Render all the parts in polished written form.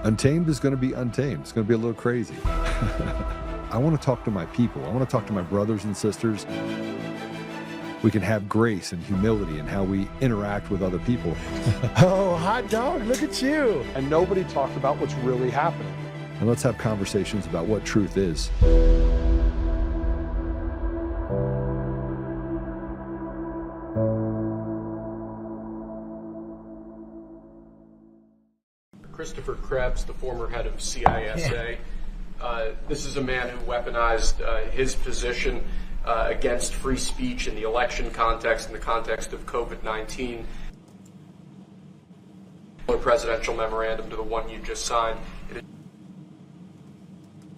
Untamed is going to be untamed. It's going to be a little crazy. I want to talk to my people. I want to talk to my brothers and sisters. We can have grace and humility in how we interact with other people. Oh, hot dog, look at you. And nobody talked about what's really happening. And let's have conversations about what truth is. Christopher Krebs, the former head of CISA. This is a man who weaponized his position against free speech in the election context, in the context of COVID-19. A presidential memorandum to the one you just signed. It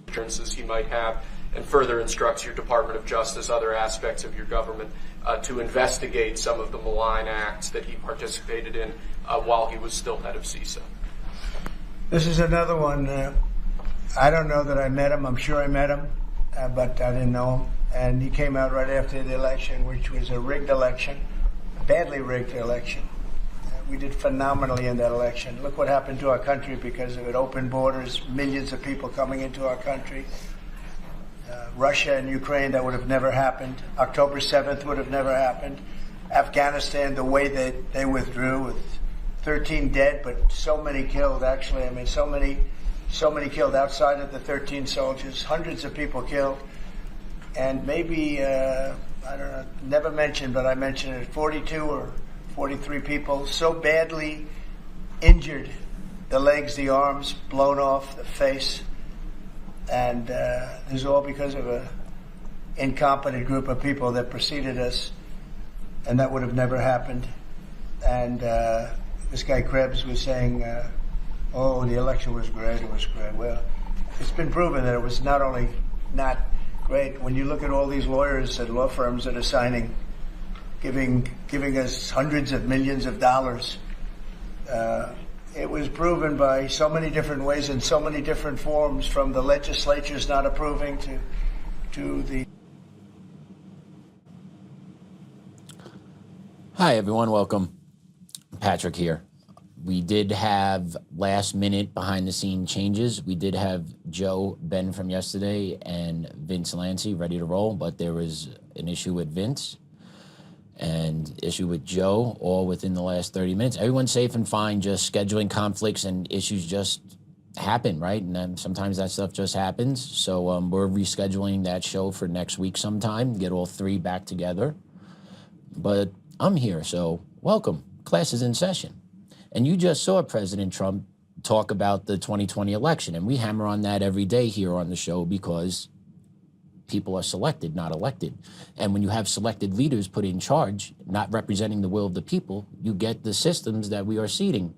assurances he might have, and further instructs your Department of Justice, other aspects of your government, to investigate some of the malign acts that he participated in while he was still head of CISA. This is another one. I don't know that I met him. I'm sure I met him, but I didn't know him. And he came out right after the election, which was a rigged election, a badly rigged election. We did phenomenally in that election. Look what happened to our country because of it. Open borders, millions of people coming into our country. Russia and Ukraine, that would have never happened. October 7th would have never happened. Afghanistan, the way that they withdrew with 13 dead, but so many killed, actually. I mean, so many killed outside of the 13 soldiers, hundreds of people killed. And maybe, I don't know, never mentioned, but I mentioned it, 42 or 43 people so badly injured, the legs, the arms, blown off, the face. And this is all because of an incompetent group of people that preceded us, and that would have never happened. And this guy Krebs was saying, oh, the election was great, it was great. Well, it's been proven that it was not only not great. When you look at all these lawyers at law firms that are signing, giving us hundreds of millions of dollars, it was proven by so many different ways in so many different forms, from the legislatures not approving to the... Hi, everyone. Welcome. Patrick here. We did have last-minute behind-the-scene changes. We did have Joe, Ben from yesterday, and Vince Lancy ready to roll, but there was an issue with Vince and issue with Joe, all within the last 30 minutes. Everyone's safe and fine, just scheduling conflicts and issues just happen, right? And then sometimes that stuff just happens. So we're rescheduling that show for next week sometime, get all three back together. But I'm here, so welcome. Class is in session. And you just saw President Trump talk about the 2020 election, and we hammer on that every day here on the show because people are selected, not elected. And when you have selected leaders put in charge, not representing the will of the people, you get the systems that we are seeing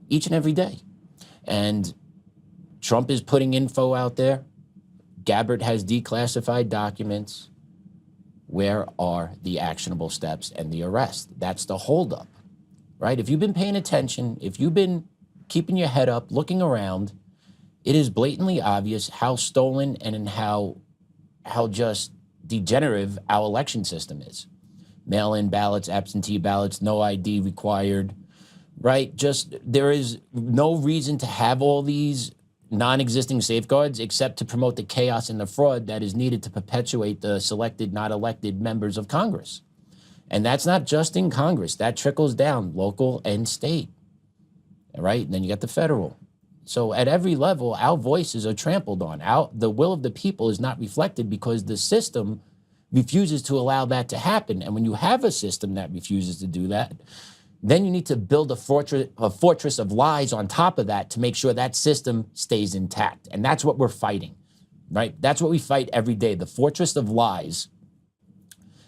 each and every day. And Trump is putting info out there. Gabbard has declassified documents. Where are the actionable steps and the arrest? That's the holdup. Right? If you've been paying attention, if you've been keeping your head up, looking around, it is blatantly obvious how stolen and how just degenerative our election system is. Mail-in ballots, absentee ballots, no ID required, right? Just there is no reason to have all these non-existing safeguards except to promote the chaos and the fraud that is needed to perpetuate the selected, not elected members of Congress. And that's not just in Congress. That trickles down local and state, right? And then you got the federal. So at every level, our voices are trampled on. The will of the people is not reflected because the system refuses to allow that to happen. And when you have a system that refuses to do that, then you need to build a fortress of lies on top of that to make sure that system stays intact. And that's what we're fighting, right? That's what we fight every day, the fortress of lies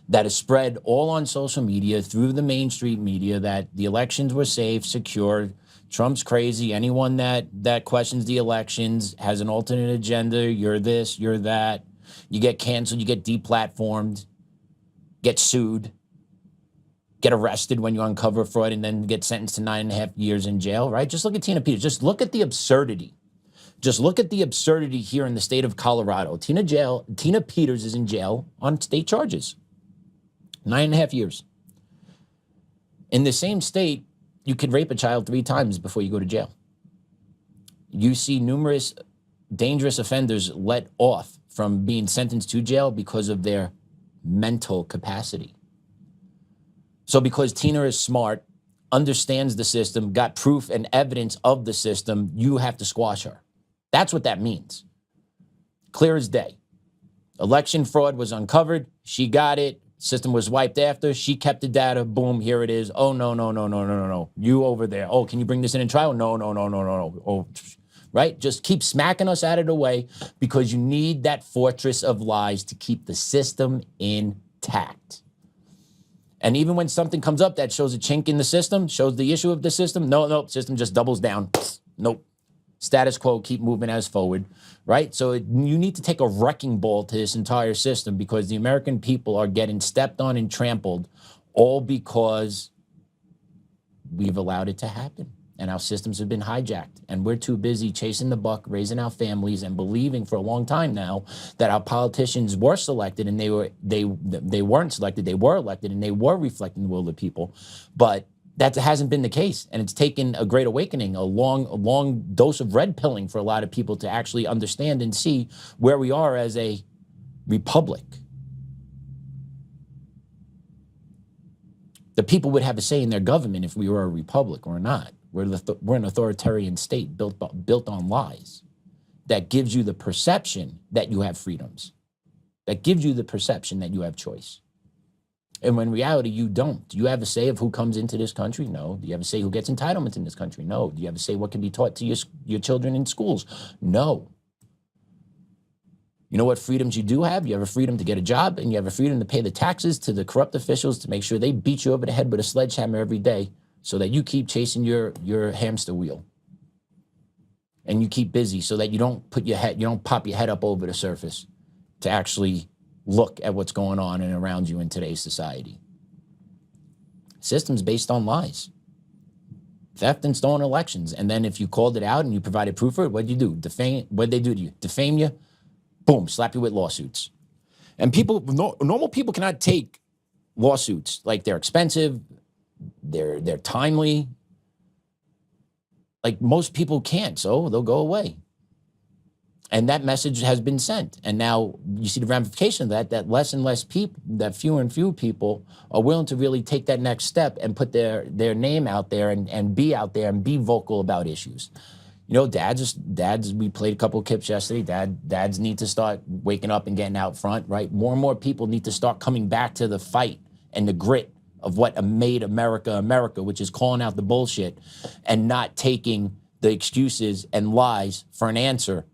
that is spread all on social media, through the mainstream media, that the elections were safe, secure, Trump's crazy, anyone that questions the elections has an alternate agenda, you're this, you're that, you get canceled, you get deplatformed, get sued, get arrested when you uncover fraud, and then get sentenced to 9.5 years in jail, right? Just look at Tina Peters. Just look at the absurdity. Just look at the absurdity here in the state of Colorado. Tina Peters is in jail on state charges. 9.5 years. In the same state, you could rape a child 3 times before you go to jail. You see numerous dangerous offenders let off from being sentenced to jail because of their mental capacity. So because Tina is smart, understands the system, got proof and evidence of the system, you have to squash her. That's what that means. Clear as day. Election fraud was uncovered. She got it. System was wiped after. She kept the data. Boom, here it is. Oh, no, no, no, no, no, no, no. You over there. Oh, can you bring this in trial? No, no, no, no, no, no. Oh, right? Just keep smacking us out of the way because you need that fortress of lies to keep the system intact. And even when something comes up that shows a chink in the system, shows the issue of the system, no, system just doubles down. Nope. Status quo, keep moving as forward, right? So you need to take a wrecking ball to this entire system because the American people are getting stepped on and trampled all because we've allowed it to happen. And our systems have been hijacked. And we're too busy chasing the buck, raising our families, and believing for a long time now that our politicians were selected and they weren't selected, they were elected, and they were reflecting the will of the people. But that hasn't been the case. And it's taken a great awakening, a long dose of red pilling for a lot of people to actually understand and see where we are as a republic. The people would have a say in their government if we were a republic or not. We're an authoritarian state built on lies that gives you the perception that you have freedoms, that gives you the perception that you have choice. And when in reality, you don't. Do you have a say of who comes into this country? No. Do you have a say who gets entitlements in this country? No. Do you have a say what can be taught to your children in schools? No. You know what freedoms you do have? You have a freedom to get a job, and you have a freedom to pay the taxes to the corrupt officials to make sure they beat you over the head with a sledgehammer every day so that you keep chasing your hamster wheel. And you keep busy so that you don't pop your head up over the surface to actually look at what's going on and around you in today's society. Systems based on lies. Theft and stolen elections. And then if you called it out and you provided proof for it, what'd you do? What'd they do to you? Defame you? Boom, slap you with lawsuits. And normal people cannot take lawsuits. Like, they're expensive, they're timely. Like, most people can't, so they'll go away. And that message has been sent. And now you see the ramification of that less and less people, that fewer and fewer people are willing to really take that next step and put their name out there and be out there and be vocal about issues. You know, dads, we played a couple of clips yesterday. Dads need to start waking up and getting out front, right? More and more people need to start coming back to the fight and the grit of what made America, America, which is calling out the bullshit and not taking the excuses and lies for an answer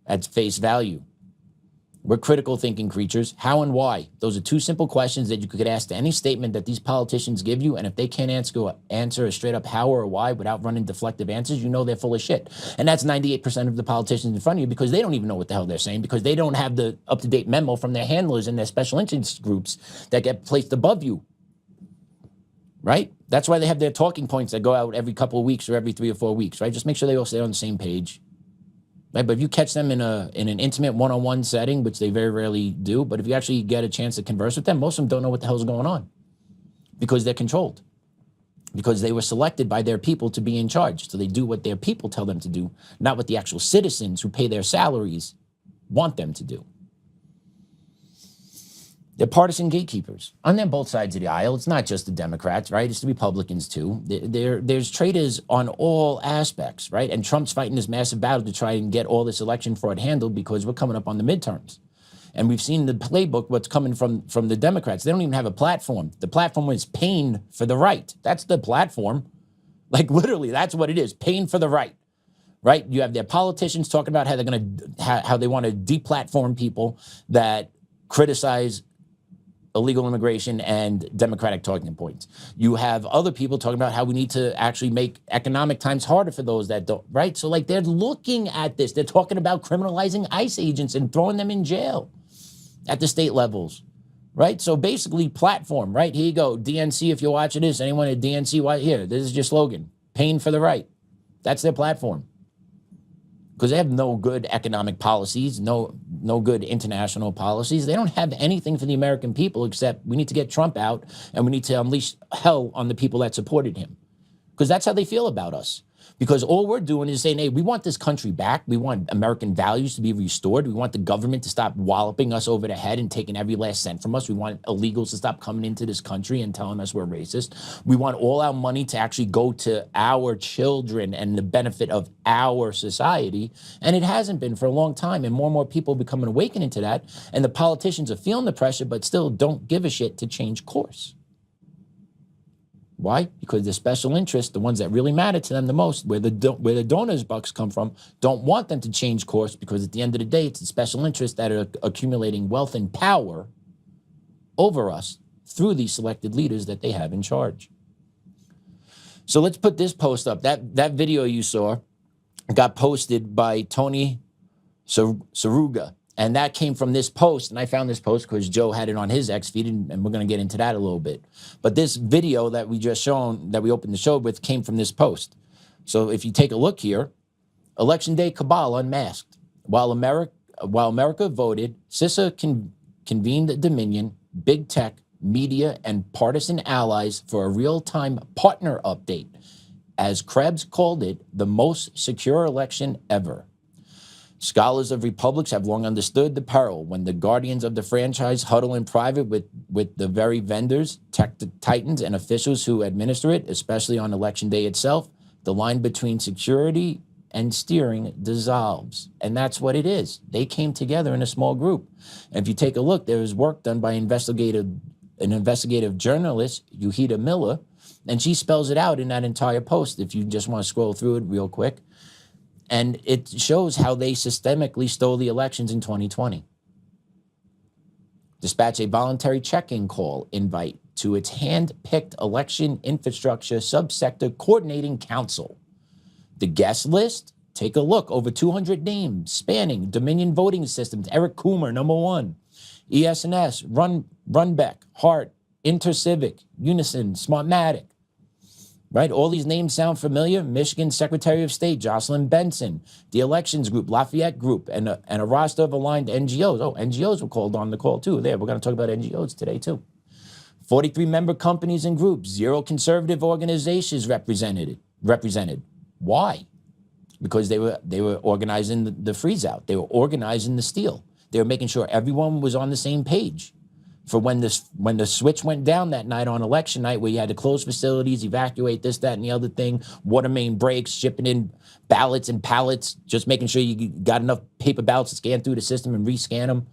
at face value. We're critical thinking creatures. How and why? Those are two simple questions that you could ask to any statement that these politicians give you, and if they can't answer a straight up how or why without running deflective answers, you know they're full of shit. And that's 98% of the politicians in front of you because they don't even know what the hell they're saying because they don't have the up-to-date memo from their handlers and their special interest groups that get placed above you. Right? That's why they have their talking points that go out every couple of weeks or every 3 or 4 weeks, right? Just make sure they all stay on the same page. Right? But if you catch them in an intimate one-on-one setting, which they very rarely do, but if you actually get a chance to converse with them, most of them don't know what the hell is going on because they're controlled, because they were selected by their people to be in charge. So they do what their people tell them to do, not what the actual citizens who pay their salaries want them to do. They're partisan gatekeepers. On both sides of the aisle, it's not just the Democrats, right? It's the Republicans too. There's traitors on all aspects, right? And Trump's fighting this massive battle to try and get all this election fraud handled because we're coming up on the midterms. And we've seen the playbook, what's coming from the Democrats. They don't even have a platform. The platform is pain for the right. That's the platform. Like, literally, that's what it is. Pain for the right. Right? You have their politicians talking about how they want to deplatform people that criticize illegal immigration and Democratic talking points. You have other people talking about how we need to actually make economic times harder for those that don't, right? So, like, they're looking at this. They're talking about criminalizing ICE agents and throwing them in jail at the state levels, right? So basically, platform, right? Here you go. DNC, if you're watching this, anyone at DNC, here, this is your slogan. Pain for the right. That's their platform. Because they have no good economic policies, no good international policies. They don't have anything for the American people except we need to get Trump out and we need to unleash hell on the people that supported him. Because that's how they feel about us. Because all we're doing is saying, hey, we want this country back. We want American values to be restored. We want the government to stop walloping us over the head and taking every last cent from us. We want illegals to stop coming into this country and telling us we're racist. We want all our money to actually go to our children and the benefit of our society. And it hasn't been for a long time. And more people are becoming awakening to that. And the politicians are feeling the pressure, but still don't give a shit to change course. Why? Because the special interests, the ones that really matter to them the most, where the donors' bucks come from, don't want them to change course, because at the end of the day, it's the special interests that are accumulating wealth and power over us through these selected leaders that they have in charge. So let's put this post up. That video you saw got posted by Tony Saruga. And that came from this post, and I found this post because Joe had it on his X feed, and we're going to get into that a little bit. But this video that we just shown, that we opened the show with, came from this post. So if you take a look here, Election Day cabal unmasked. While America voted, CISA convened Dominion, big tech, media, and partisan allies for a real-time partner update, as Krebs called it, the most secure election ever. Scholars of republics have long understood the peril when the guardians of the franchise huddle in private with the very vendors, tech titans, and officials who administer it, especially on election day itself. The line between security and steering dissolves. And that's what it is. They came together in a small group. And if you take a look, there was work done by an investigative journalist, Yuhita Miller, and she spells it out in that entire post, if you just want to scroll through it real quick. And it shows how they systemically stole the elections in 2020. Dispatch a voluntary check-in call invite to its hand-picked election infrastructure subsector coordinating council. The guest list, take a look, over 200 names spanning Dominion voting systems, Eric Coomer, #1, ES&S, Runbeck, Hart, InterCivic, Unison, Smartmatic. Right? All these names sound familiar. Michigan Secretary of State, Jocelyn Benson, the Elections Group, Lafayette Group, and a roster of aligned NGOs. Oh, NGOs were called on the call too. There, we're going to talk about NGOs today too. 43 member companies and groups, 0 conservative organizations represented. Why? Because they were organizing the freeze out. They were organizing the steal. They were making sure everyone was on the same page. For when the switch went down that night on election night, where you had to close facilities, evacuate this, that, and the other thing, water main breaks, shipping in ballots and pallets, just making sure you got enough paper ballots to scan through the system and rescan them,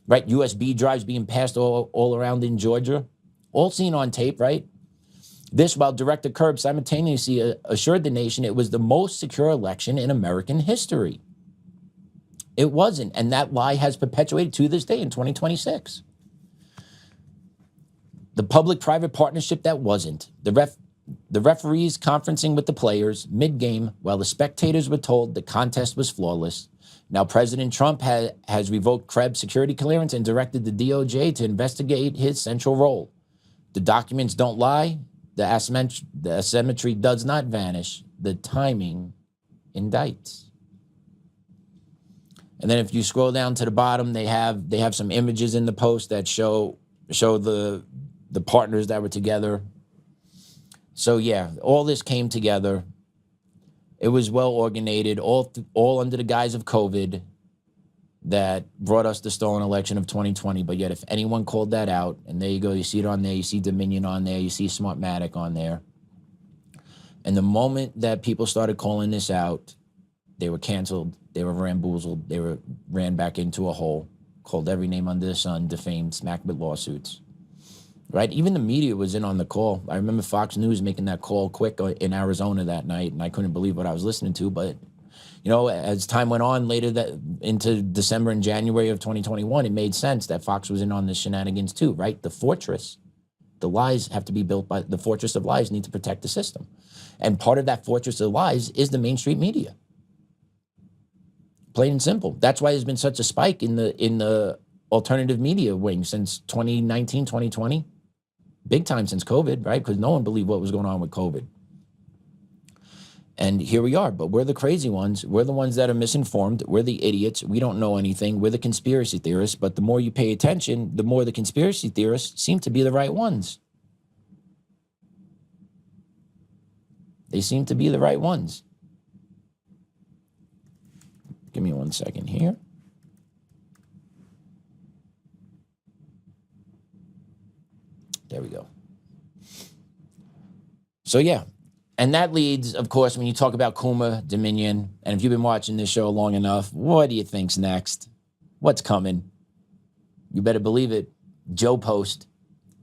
right? USB drives being passed all around in Georgia, all seen on tape, right? This while Director Kerb simultaneously assured the nation it was the most secure election in American history. It wasn't, and that lie has perpetuated to this day in 2026. The public-private partnership that wasn't. The referees conferencing with the players mid-game while the spectators were told the contest was flawless. Now President Trump has revoked Krebs' security clearance and directed the DOJ to investigate his central role. The documents don't lie. The asymmetry does not vanish. The timing indicts. And then if you scroll down to the bottom, they have some images in the post that show the partners that were together. So yeah, all this came together. It was well organized, all under the guise of COVID, that brought us the stolen election of 2020. But yet, if anyone called that out, and there you go, you see it on there, you see Dominion on there, you see Smartmatic on there. And the moment that people started calling this out, they were canceled, they were bamboozled, they were ran back into a hole, called every name under the sun, defamed, smacked with lawsuits. Right? Even the media was in on the call. I remember Fox News making that call quick in Arizona that night, and I couldn't believe what I was listening to. But, you know, as time went on later into December and January of 2021, it made sense that Fox was in on the shenanigans too, right? The fortress, the lies have to be built by the fortress of lies need to protect the system. And part of that fortress of lies is the Main Street media. Plain and simple. That's why there's been such a spike in the alternative media wing since 2019, 2020. Big time since COVID, right? Because no one believed what was going on with COVID. And here we are, but we're the crazy ones. We're the ones that are misinformed. We're the idiots. We don't know anything. We're the conspiracy theorists. But the more you pay attention, the more the conspiracy theorists seem to be the right ones. They seem to be the right ones. Give me 1 second here. There we go. So yeah, and that leads, of course, when you talk about Kuma, Dominion, and if you've been watching this show long enough, what do you think's next? What's coming? You better believe it. Joe post.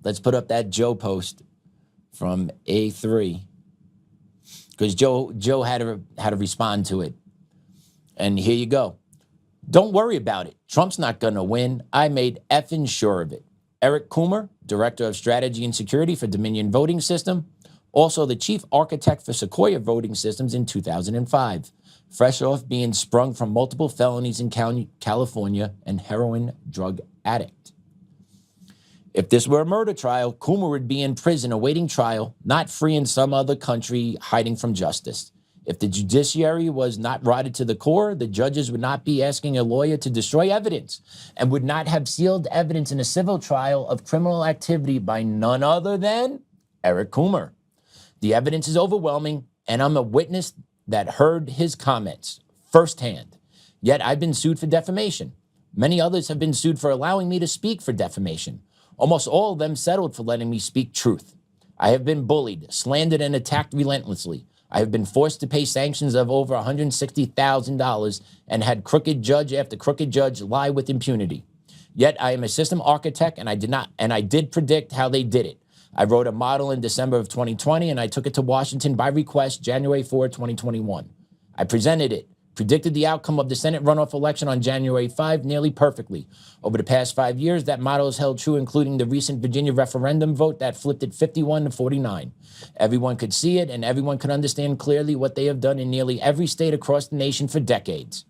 Let's put up that Joe post from A3. Because Joe had to respond to it. And here you go. Don't worry about it. Trump's not going to win. I made effing sure of it. Eric Coomer, Director of Strategy and Security for Dominion Voting System, also the Chief Architect for Sequoia Voting Systems in 2005, fresh off being sprung from multiple felonies in California and heroin drug addict. If this were a murder trial, Coomer would be in prison awaiting trial, not free in some other country hiding from justice. If the judiciary was not rotted to the core, the judges would not be asking a lawyer to destroy evidence and would not have sealed evidence in a civil trial of criminal activity by none other than Eric Coomer. The evidence is overwhelming, and I'm a witness that heard his comments firsthand. Yet I've been sued for defamation. Many others have been sued for allowing me to speak for defamation. Almost all of them settled for letting me speak truth. I have been bullied, slandered, and attacked relentlessly. I have been forced to pay sanctions of over $160,000 and had crooked judge after crooked judge lie with impunity. Yet I am a system architect, and I did predict how they did it. I wrote a model in December of 2020, and I took it to Washington by request January 4, 2021. I presented it, predicted the outcome of the Senate runoff election on January 5 nearly perfectly. Over the past 5 years, that model has held true, including the recent Virginia referendum vote that flipped it 51 to 49. Everyone could see it, and everyone could understand clearly what they have done in nearly every state across the nation for decades.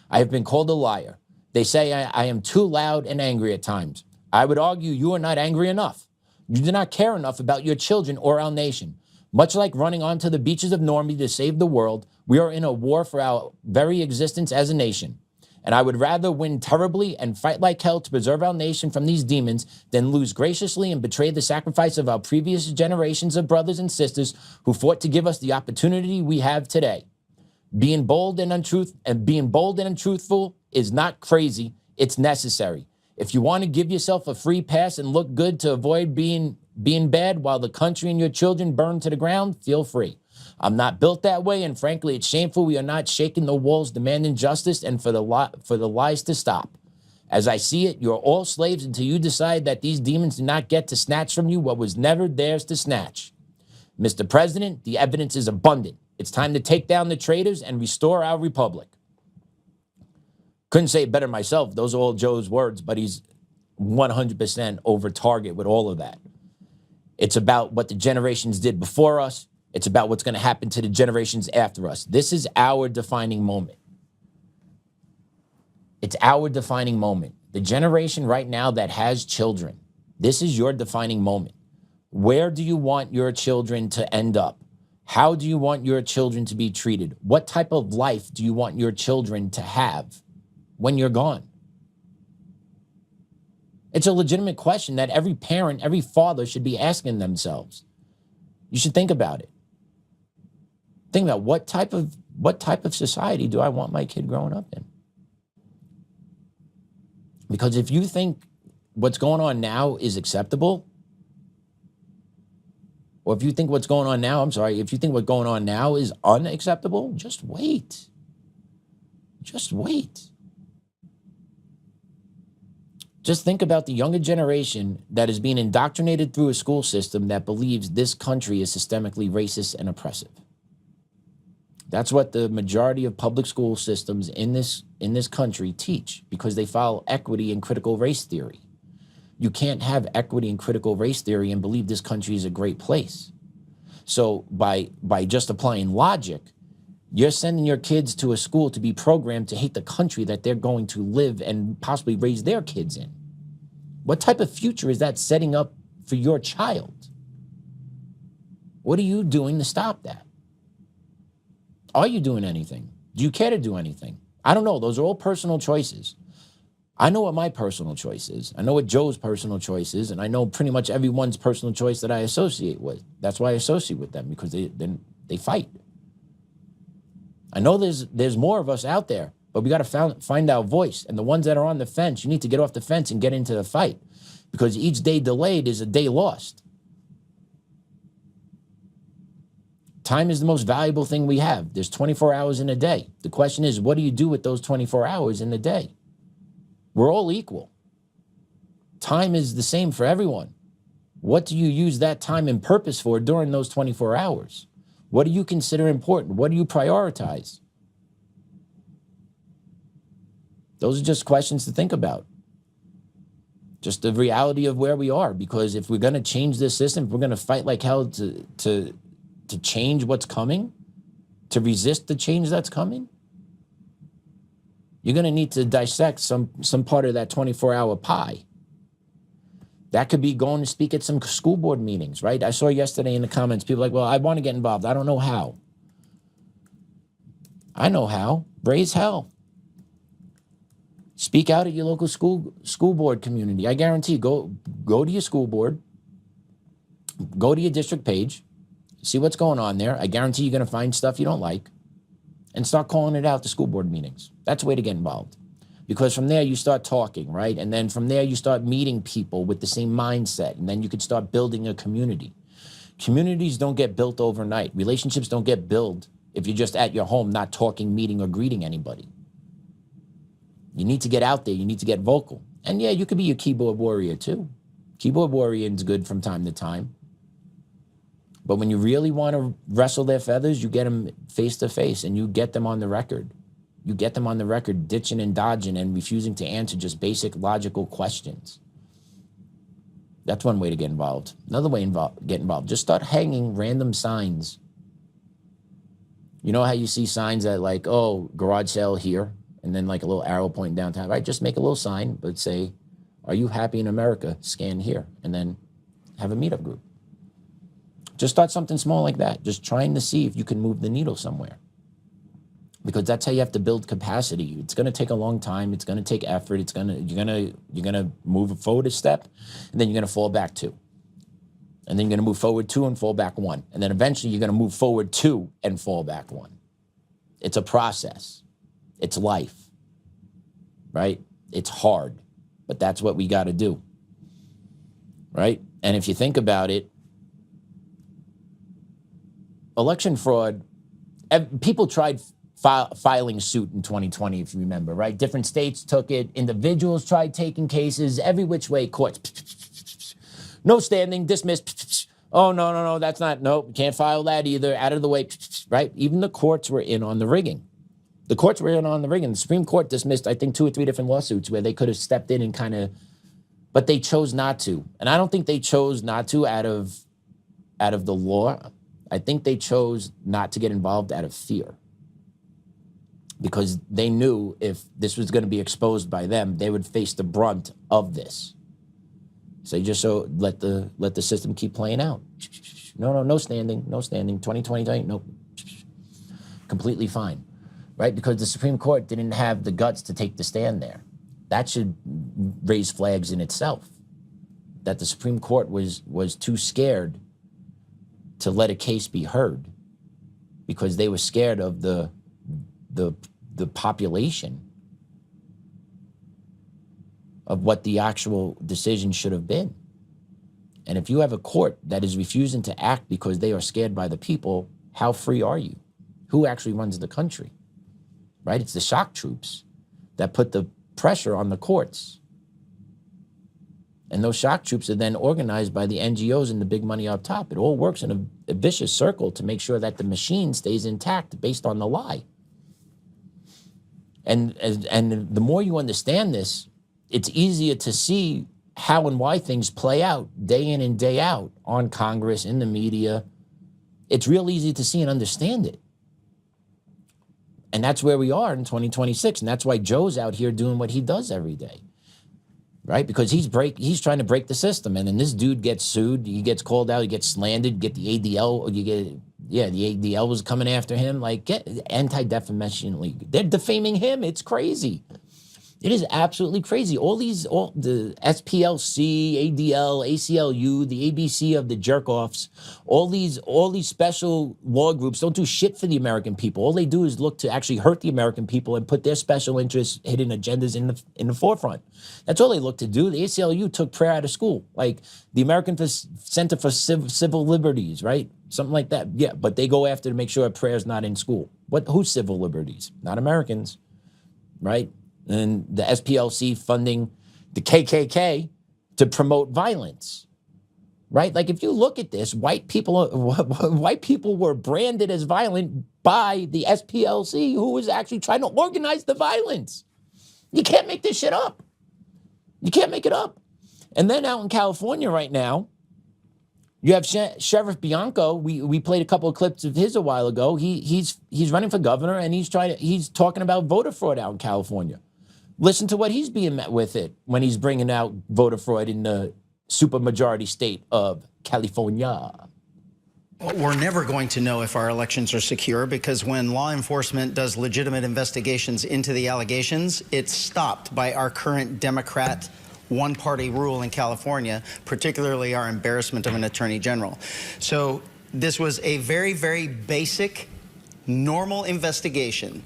I have been called a liar. They say I am too loud and angry at times. I would argue you are not angry enough. You do not care enough about your children or our nation. Much like running onto the beaches of Normandy to save the world, we are in a war for our very existence as a nation. And I would rather win terribly and fight like hell to preserve our nation from these demons than lose graciously and betray the sacrifice of our previous generations of brothers and sisters who fought to give us the opportunity we have today. Being bold and untruthful is not crazy, it's necessary. If you want to give yourself a free pass and look good to avoid being bad while the country and your children burn to the ground, feel free. I'm not built that way, and frankly, it's shameful we are not shaking the walls demanding justice and for the lies to stop. As I see it, you're all slaves until you decide that these demons do not get to snatch from you what was never theirs to snatch. Mr. President, the evidence is abundant. It's time to take down the traitors and restore our republic. Couldn't say it better myself. Those are all Joe's words, but he's 100% over target with all of that. It's about what the generations did before us. It's about what's going to happen to the generations after us. This is our defining moment. It's our defining moment. The generation right now that has children, this is your defining moment. Where do you want your children to end up? How do you want your children to be treated? What type of life do you want your children to have when you're gone? It's a legitimate question that every parent, every father should be asking themselves. You should think about it. Think about what type of society do I want my kid growing up in? Because if you think what's going on now is acceptable, or if you think what's going on now, if you think what's going on now is unacceptable, just wait. Just wait. Just think about the younger generation that is being indoctrinated through a school system that believes this country is systemically racist and oppressive. That's what the majority of public school systems in this country teach, because they follow equity and critical race theory. You can't have equity and critical race theory and believe this country is a great place. So by just applying logic, you're sending your kids to a school to be programmed to hate the country that they're going to live and possibly raise their kids in. What type of future is that setting up for your child? What are you doing to stop that? Are you doing anything? Do you care to do anything? I don't know. Those are all personal choices. I know what my personal choice is. I know what Joe's personal choice is, and I know pretty much everyone's personal choice that I associate with. That's why I associate with them, because they fight. I know there's more of us out there, but we got to find our voice. And the ones that are on the fence, you need to get off the fence and get into the fight, because each day delayed is a day lost. Time is the most valuable thing we have. There's 24 hours in a day. The question is, what do you do with those 24 hours in the day? We're all equal. Time is the same for everyone. What do you use that time and purpose for during those 24 hours? What do you consider important? What do you prioritize? Those are just questions to think about. Just the reality of where we are, because if we're going to change this system, if we're going to fight like hell to change what's coming, to resist the change that's coming, you're going to need to dissect some part of that 24-hour pie. That could be going to speak at some school board meetings, right? I saw yesterday in the comments, people like, well, I want to get involved. I don't know how. I know how. Raise hell. Speak out at your local school board community. I guarantee, go to your school board, go to your district page, see what's going on there. I guarantee you're going to find stuff you don't like, and start calling it out to school board meetings. That's a way to get involved. Because from there, you start talking, right? And then from there, you start meeting people with the same mindset. And then you can start building a community. Communities don't get built overnight. Relationships don't get built if you're just at your home, not talking, meeting, or greeting anybody. You need to get out there. You need to get vocal. And yeah, you could be a keyboard warrior too. Keyboard warrior is good from time to time. But when you really want to wrestle their feathers, you get them face to face and you get them on the record. You get them on the record ditching and dodging and refusing to answer just basic logical questions. That's one way to get involved. Another way to get involved, just start hanging random signs. You know how you see signs that like, oh, garage sale here, and then like a little arrow pointing downtown, right? Just make a little sign, but say, are you happy in America? Scan here, and then have a meetup group. Just start something small like that, just trying to see if you can move the needle somewhere. Because that's how you have to build capacity. It's going to take a long time. It's going to take effort. You're going to move forward a step, and then you're going to fall back two. And then you're going to move forward two and fall back one. And then eventually you're going to move forward two and fall back one. It's a process. It's life, right? It's hard, but that's what we got to do, right? And if you think about it, election fraud, people tried filing suit in 2020, if you remember, right? Different states took it. Individuals tried taking cases. Every which way, courts. No standing, dismissed. Oh, no, that's not, nope, can't file that either. Out of the way, right? Even the courts were in on the rigging. The courts were in on the rigging. The Supreme Court dismissed, I think, 2 or 3 different lawsuits where they could have stepped in and kind of, but they chose not to. And I don't think they chose not to out of the law. I think they chose not to get involved out of fear. Because they knew if this was going to be exposed by them, they would face the brunt of this. So you just let the system keep playing out. No standing. 2020, nope. Completely fine, right? Because the Supreme Court didn't have the guts to take the stand there. That should raise flags in itself. That the Supreme Court was too scared to let a case be heard because they were scared of the population of what the actual decision should have been. And if you have a court that is refusing to act because they are scared by the people, how free are you? Who actually runs the country, right? It's the shock troops that put the pressure on the courts. And those shock troops are then organized by the NGOs and the big money up top. It all works in a vicious circle to make sure that the machine stays intact based on the lie. And the more you understand this, it's easier to see how and why things play out day in and day out on Congress, in the media. It's real easy to see and understand it. And that's where we are in 2026. And that's why Joe's out here doing what he does every day, right? Because he's trying to break the system. And then this dude gets sued. He gets called out. He gets slandered. You get the ADL. The ADL was coming after him. Like, get Anti-Defamation League. They're defaming him. It's crazy. It is absolutely crazy. All the SPLC, ADL, ACLU, the ABC of the jerk-offs, all these special law groups don't do shit for the American people. All they do is look to actually hurt the American people and put their special interests, hidden agendas in the forefront. That's all they look to do. The ACLU took prayer out of school, like the American Center for Civil Liberties, right? Something like that. Yeah, but they go after to make sure prayer's not in school. Who's civil liberties? Not Americans, right? And the SPLC funding the KKK to promote violence, right? Like if you look at this, white people were branded as violent by the SPLC, who was actually trying to organize the violence. You can't make this shit up. You can't make it up. And then out in California right now, you have Sheriff Bianco. We played a couple of clips of his a while ago. He's running for governor, and he's talking about voter fraud out in California. Listen to what he's being met with it when he's bringing out voter fraud in the supermajority state of California. We're never going to know if our elections are secure because when law enforcement does legitimate investigations into the allegations, it's stopped by our current Democrat one-party rule in California, particularly our embarrassment of an attorney general. So this was a very, very basic, normal investigation.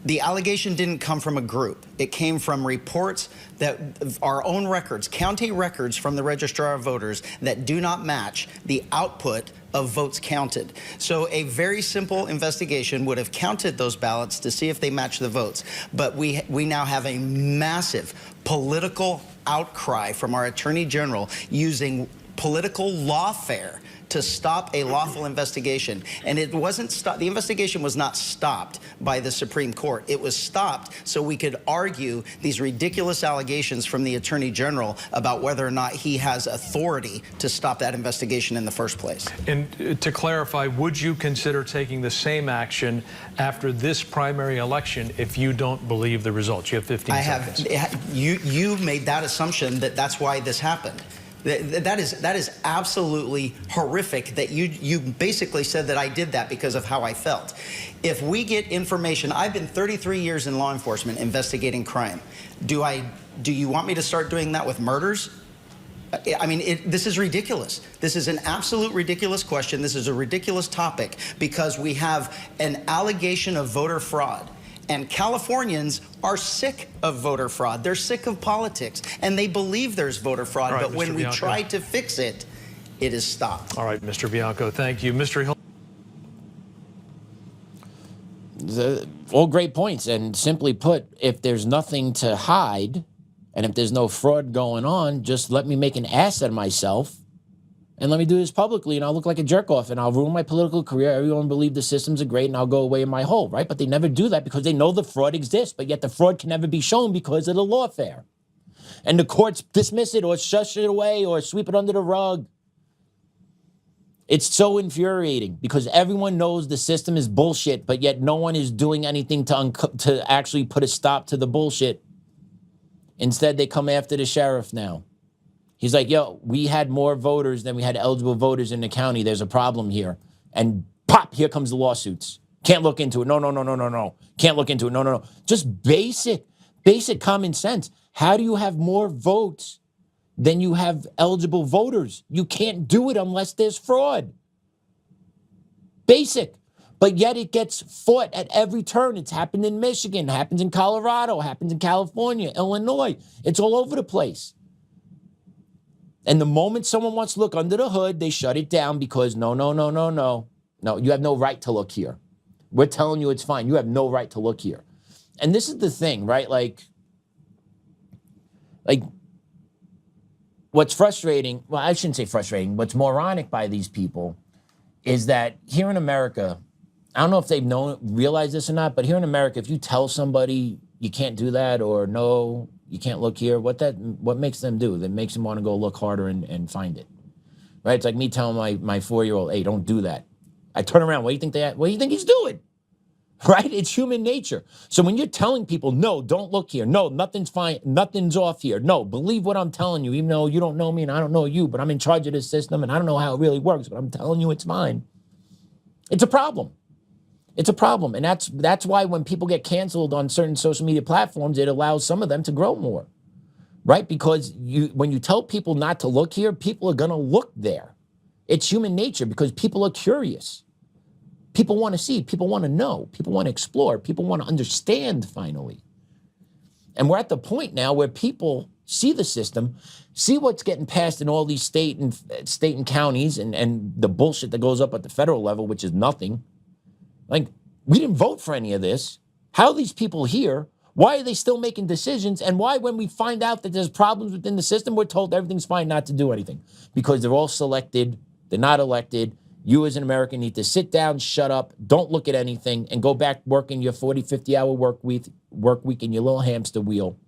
The allegation didn't come from a group. It came from reports that our own records, county records from the Registrar of Voters that do not match the output of votes counted. So a very simple investigation would have counted those ballots to see if they match the votes. But we now have a massive political outcry from our Attorney General using political lawfare to stop a lawful investigation. And it wasn't stopped. The investigation was not stopped by the Supreme Court. It was stopped so we could argue these ridiculous allegations from the Attorney General about whether or not he has authority to stop that investigation in the first place. And to clarify, would you consider taking the same action after this primary election if you don't believe the results? You have 15 seconds. You made that assumption that that's why this happened. That is absolutely horrific that you basically said that I did that because of how I felt. If we get information, I've been 33 years in law enforcement investigating crime. Do you want me to start doing that with murders? I mean, this is ridiculous. This is an absolute ridiculous question. This is a ridiculous topic because we have an allegation of voter fraud. And Californians are sick of voter fraud. They're sick of politics. And they believe there's voter fraud. Right, but when we try to fix it, it is stopped. All right, Mr. Bianco, thank you. Mr. Hill. All great points. And simply put, if there's nothing to hide, and if there's no fraud going on, just let me make an ass out of myself. And let me do this publicly, and I'll look like a jerk-off, and I'll ruin my political career. Everyone believes the systems are great, and I'll go away in my hole, right? But they never do that because they know the fraud exists, but yet the fraud can never be shown because of the lawfare. And the courts dismiss it or shush it away or sweep it under the rug. It's so infuriating because everyone knows the system is bullshit, but yet no one is doing anything to actually put a stop to the bullshit. Instead, they come after the sheriff now. He's like, yo, we had more voters than we had eligible voters in the county. There's a problem here. And pop, here comes the lawsuits. Can't look into it. No. Can't look into it. No. Just basic common sense. How do you have more votes than you have eligible voters? You can't do it unless there's fraud. Basic. But yet it gets fought at every turn. It's happened in Michigan, happens in Colorado, happens in California, Illinois. It's all over the place. And the moment someone wants to look under the hood, they shut it down because no, you have no right to look here. We're telling you it's fine. You have no right to look here. And this is the thing, right? Like what's frustrating, well, I shouldn't say frustrating, what's moronic by these people is that here in America, I don't know if they've realized this or not, but here in America, if you tell somebody you can't do that or no, you can't look here, what makes them do? That makes them want to go look harder and find it, right? It's like me telling my 4-year-old, hey, don't do that. I turn around, what do you think he's doing? Right? It's human nature. So when you're telling people, no, don't look here. No, nothing's fine. Nothing's off here. No, believe what I'm telling you, even though you don't know me and I don't know you, but I'm in charge of this system and I don't know how it really works, but I'm telling you it's fine. It's a problem. It's a problem. And that's why when people get canceled on certain social media platforms, it allows some of them to grow more, right? Because when you tell people not to look here, people are going to look there. It's human nature because people are curious. People want to see, people want to know, people want to explore, people want to understand finally. And we're at the point now where people see the system, see what's getting passed in all these state and counties and the bullshit that goes up at the federal level, which is nothing. Like, we didn't vote for any of this. How are these people here? Why are they still making decisions? And why, when we find out that there's problems within the system, we're told everything's fine not to do anything? Because they're all selected, they're not elected. You as an American need to sit down, shut up, don't look at anything, and go back working your 40, 50-hour work week in your little hamster wheel.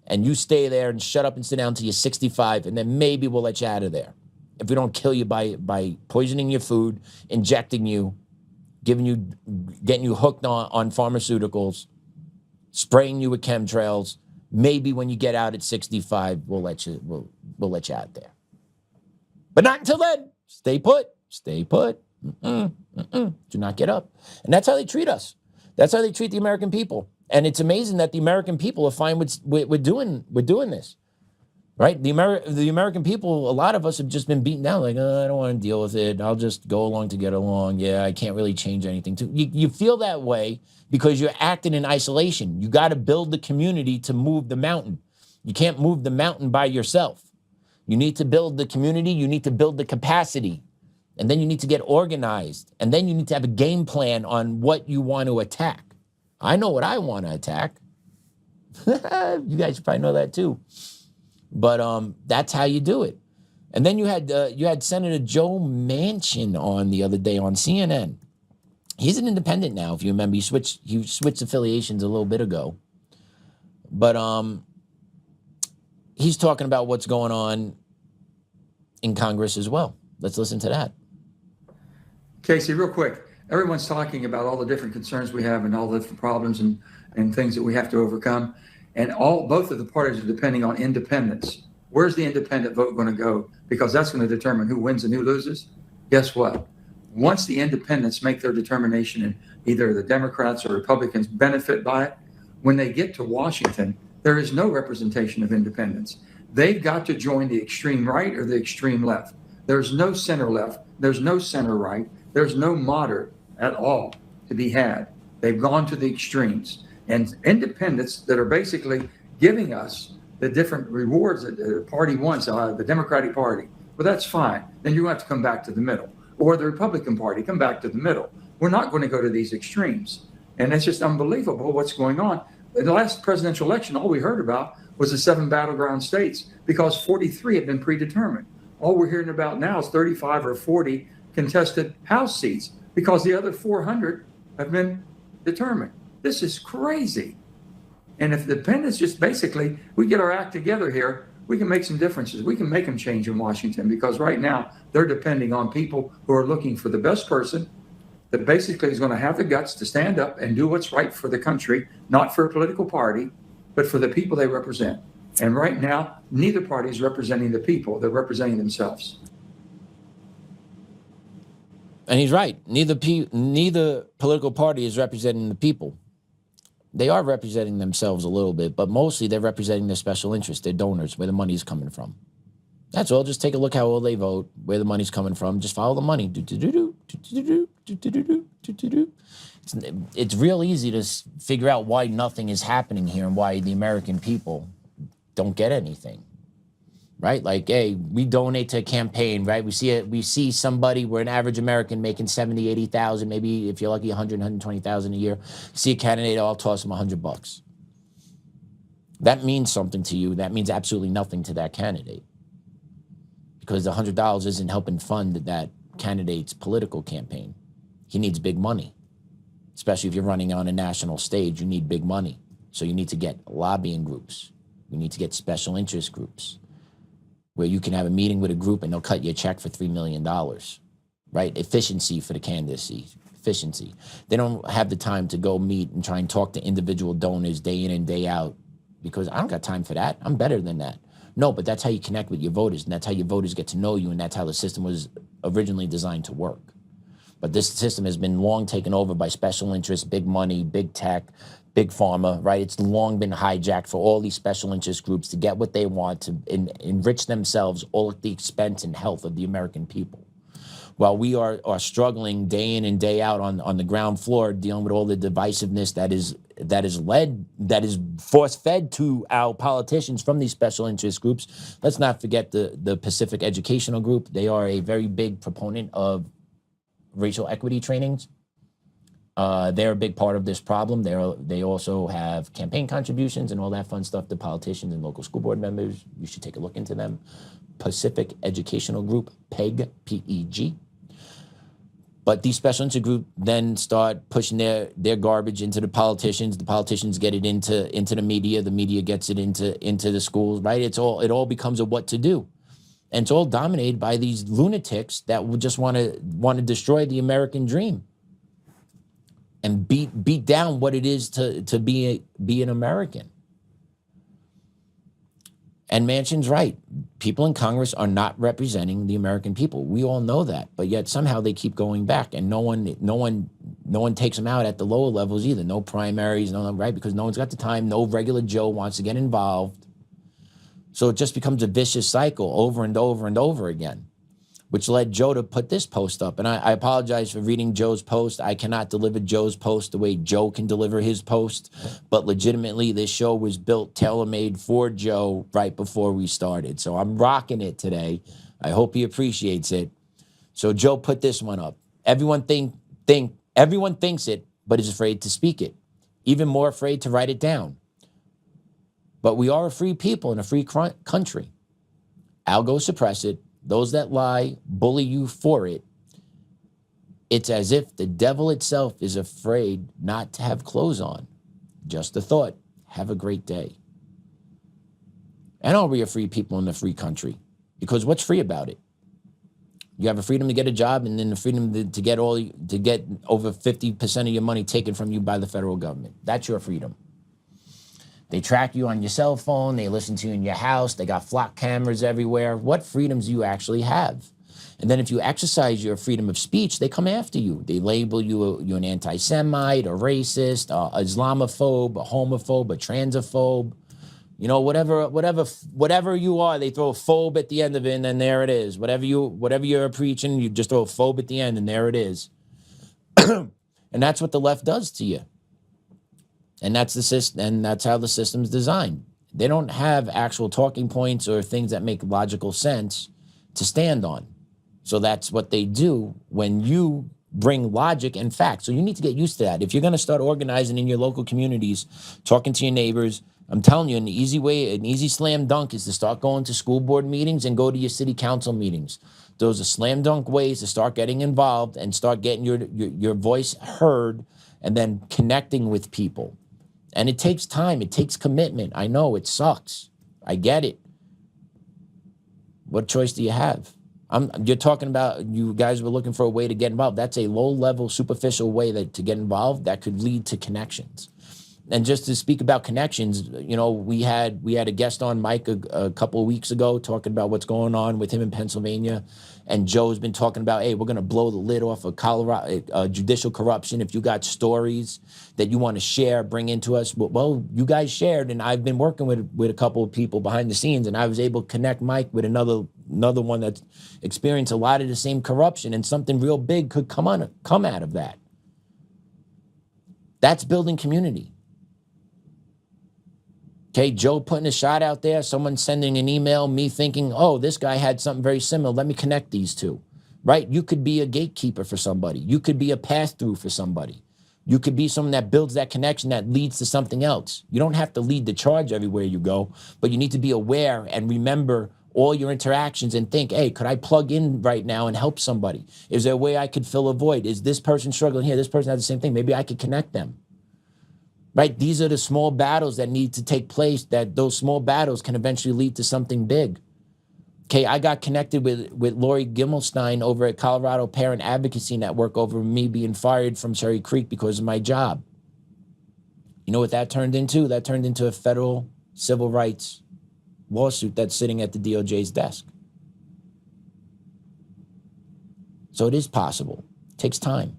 And you stay there and shut up and sit down until you're 65, and then maybe we'll let you out of there. If we don't kill you by poisoning your food, injecting you, getting you hooked on pharmaceuticals, spraying you with chemtrails, maybe when you get out at 65, we'll let you out there. But not until then. Stay put. Stay put. Do not get up. And that's how they treat us. That's how they treat the American people. And it's amazing that the American people are fine with doing this. Right? The American people, a lot of us have just been beaten down, like, oh, I don't want to deal with it. I'll just go along to get along. Yeah, I can't really change anything. You feel that way because you're acting in isolation. You got to build the community to move the mountain. You can't move the mountain by yourself. You need to build the community. You need to build the capacity. And then you need to get organized. And then you need to have a game plan on what you want to attack. I know what I want to attack. You guys probably know that too. But that's how you do it. And then you had Senator Joe Manchin on the other day on CNN. He's an independent now, if you remember. He switched affiliations a little bit ago. But he's talking about what's going on in Congress as well. Let's listen to that. Casey, real quick. Everyone's talking about all the different concerns we have and all the different problems and things that we have to overcome. And both of the parties are depending on independence. Where's the independent vote going to go? Because that's going to determine who wins and who loses. Guess what? Once the independents make their determination and either the Democrats or Republicans benefit by it, when they get to Washington, there is no representation of independents. They've got to join the extreme right or the extreme left. There's no center left. There's no center right. There's no moderate at all to be had. They've gone to the extremes. And independents that are basically giving us the different rewards that the party wants, the Democratic Party. Well, that's fine. Then you have to come back to the middle. Or the Republican Party, come back to the middle. We're not going to go to these extremes. And it's just unbelievable what's going on. In the last presidential election, all we heard about was the 7 battleground states because 43 had been predetermined. All we're hearing about now is 35 or 40 contested House seats because the other 400 have been determined. This is crazy. And if the independents just basically, we get our act together here, we can make some differences. We can make them change in Washington because right now they're depending on people who are looking for the best person that basically is going to have the guts to stand up and do what's right for the country, not for a political party, but for the people they represent. And right now, neither party is representing the people. They're representing themselves. And he's right. Neither political party is representing the people. They are representing themselves a little bit, but mostly they're representing their special interests, their donors, where the money's coming from. That's all. Just take a look how well they vote, where the money's coming from. Just follow the money. It's real easy to figure out why nothing is happening here and why the American people don't get anything. Right? Like, hey, we donate to a campaign, right? We see somebody, we're an average American making 70, 80,000, maybe if you're lucky, 100, 120,000 a year. See a candidate, I'll toss them $100. That means something to you. That means absolutely nothing to that candidate. Because the $100 isn't helping fund that candidate's political campaign. He needs big money. Especially if you're running on a national stage, you need big money. So you need to get lobbying groups. You need to get special interest groups, where you can have a meeting with a group and they'll cut you a check for $3 million, right? Efficiency for the candidacy, efficiency. They don't have the time to go meet and try and talk to individual donors day in and day out because I don't got time for that. I'm better than that. No, but that's how you connect with your voters, and that's how your voters get to know you, and that's how the system was originally designed to work. But this system has been long taken over by special interests, big money, big tech, big pharma, right? It's long been hijacked for all these special interest groups to get what they want, to enrich themselves, all at the expense and health of the American people. While we are struggling day in and day out on the ground floor, dealing with all the divisiveness that is force-fed to our politicians from these special interest groups. Let's not forget the Pacific Educational Group. They are a very big proponent of racial equity trainings. They're a big part of this problem. They also have campaign contributions and all that fun stuff to politicians and local school board members. You should take a look into them. Pacific Educational Group, PEG, P-E-G. But these special interest groups then start pushing their garbage into the politicians. The politicians get it into the media gets it into the schools, right? It all becomes a what to do. And it's all dominated by these lunatics that will just want to destroy the American dream and beat down what it is to be an American. And Manchin's right. People in Congress are not representing the American people. We all know that, but yet somehow they keep going back, and no one takes them out at the lower levels either. No primaries, right? Because no one's got the time. No regular Joe wants to get involved. So it just becomes a vicious cycle over and over and over again, which led Joe to put this post up. And I apologize for reading Joe's post. I cannot deliver Joe's post the way Joe can deliver his post. But legitimately, this show was built, tailor-made for Joe right before we started. So I'm rocking it today. I hope he appreciates it. So Joe put this one up. Everyone thinks it, but is afraid to speak it. Even more afraid to write it down. But we are a free people in a free country. I'll go suppress it. Those that lie bully you for it. It's as if the devil itself is afraid not to have clothes on. Just a thought. Have a great day. And are we a free people in a free country? Because what's free about it? You have a freedom to get a job, and then the freedom to get over 50% of your money taken from you by the federal government. That's your freedom. They track you on your cell phone. They listen to you in your house. They got flock cameras everywhere. What freedoms do you actually have? And then if you exercise your freedom of speech, they come after you. They label you an anti-Semite, a racist, a Islamophobe, a homophobe, a transphobe. You know, whatever you are, they throw a phobe at the end of it, and then there it is. Whatever you're preaching, you just throw a phobe at the end, and there it is. And that's what the left does to you. And that's the system, and that's how the system's designed. They don't have actual talking points or things that make logical sense to stand on. So that's what they do when you bring logic and facts. So you need to get used to that. If you're going to start organizing in your local communities, talking to your neighbors, I'm telling you, an easy slam dunk is to start going to school board meetings and go to your city council meetings. Those are slam dunk ways to start getting involved and start getting your voice heard and then connecting with people. And it takes time. It takes commitment. I know it sucks. I get it. What choice do you have? You're talking about you guys were looking for a way to get involved. That's a low-level, superficial way to get involved that could lead to connections. And just to speak about connections, you know, we had a guest on Mike a couple of weeks ago talking about what's going on with him in Pennsylvania. And Joe's been talking about, hey, we're going to blow the lid off of Colorado judicial corruption. If you got stories that you want to share, bring into us. Well, you guys shared, and I've been working with a couple of people behind the scenes, and I was able to connect Mike with another one that's experienced a lot of the same corruption, and something real big could come out of that. That's building community. Okay, Joe putting a shot out there, someone sending an email, me thinking, oh, this guy had something very similar. Let me connect these two, right? You could be a gatekeeper for somebody. You could be a pass-through for somebody. You could be someone that builds that connection that leads to something else. You don't have to lead the charge everywhere you go, but you need to be aware and remember all your interactions and think, hey, could I plug in right now and help somebody? Is there a way I could fill a void? Is this person struggling here? This person has the same thing. Maybe I could connect them. Right? These are the small battles that need to take place, that those small battles can eventually lead to something big. Okay, I got connected with Lori Gimmelstein over at Colorado Parent Advocacy Network over me being fired from Cherry Creek because of my job. You know what that turned into? That turned into a federal civil rights lawsuit that's sitting at the DOJ's desk. So it is possible. takes time.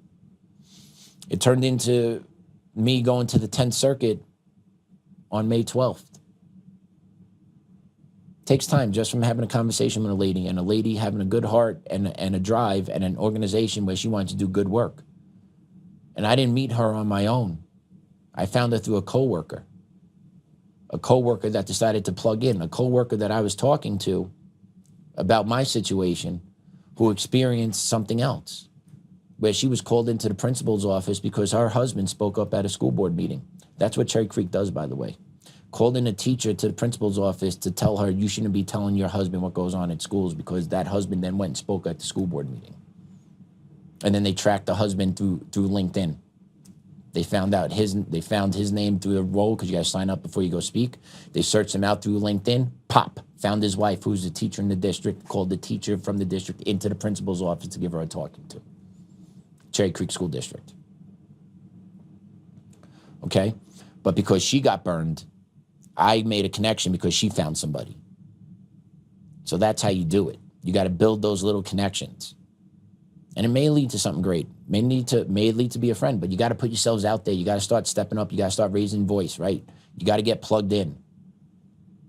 It turned into me going to the 10th Circuit on May 12th. Takes time just from having a conversation with a lady, and a lady having a good heart and a drive and an organization where she wanted to do good work. And I didn't meet her on my own. I found her through a coworker that decided to plug in, a coworker that I was talking to about my situation, who experienced something else, where she was called into the principal's office because her husband spoke up at a school board meeting. That's what Cherry Creek does, by the way. Called in a teacher to the principal's office to tell her, you shouldn't be telling your husband what goes on at schools, because that husband then went and spoke at the school board meeting. And then they tracked the husband through LinkedIn. They found his name through the role, because you guys sign up before you go speak. They searched him out through LinkedIn, pop, found his wife, who's a teacher in the district, called the teacher from the district into the principal's office to give her a talking to. Cherry Creek School District. Okay? But because she got burned, I made a connection because she found somebody. So that's how you do it. You got to build those little connections. And it may lead to something great. May lead to be a friend, but you got to put yourselves out there. You got to start stepping up. You got to start raising voice, right? You got to get plugged in.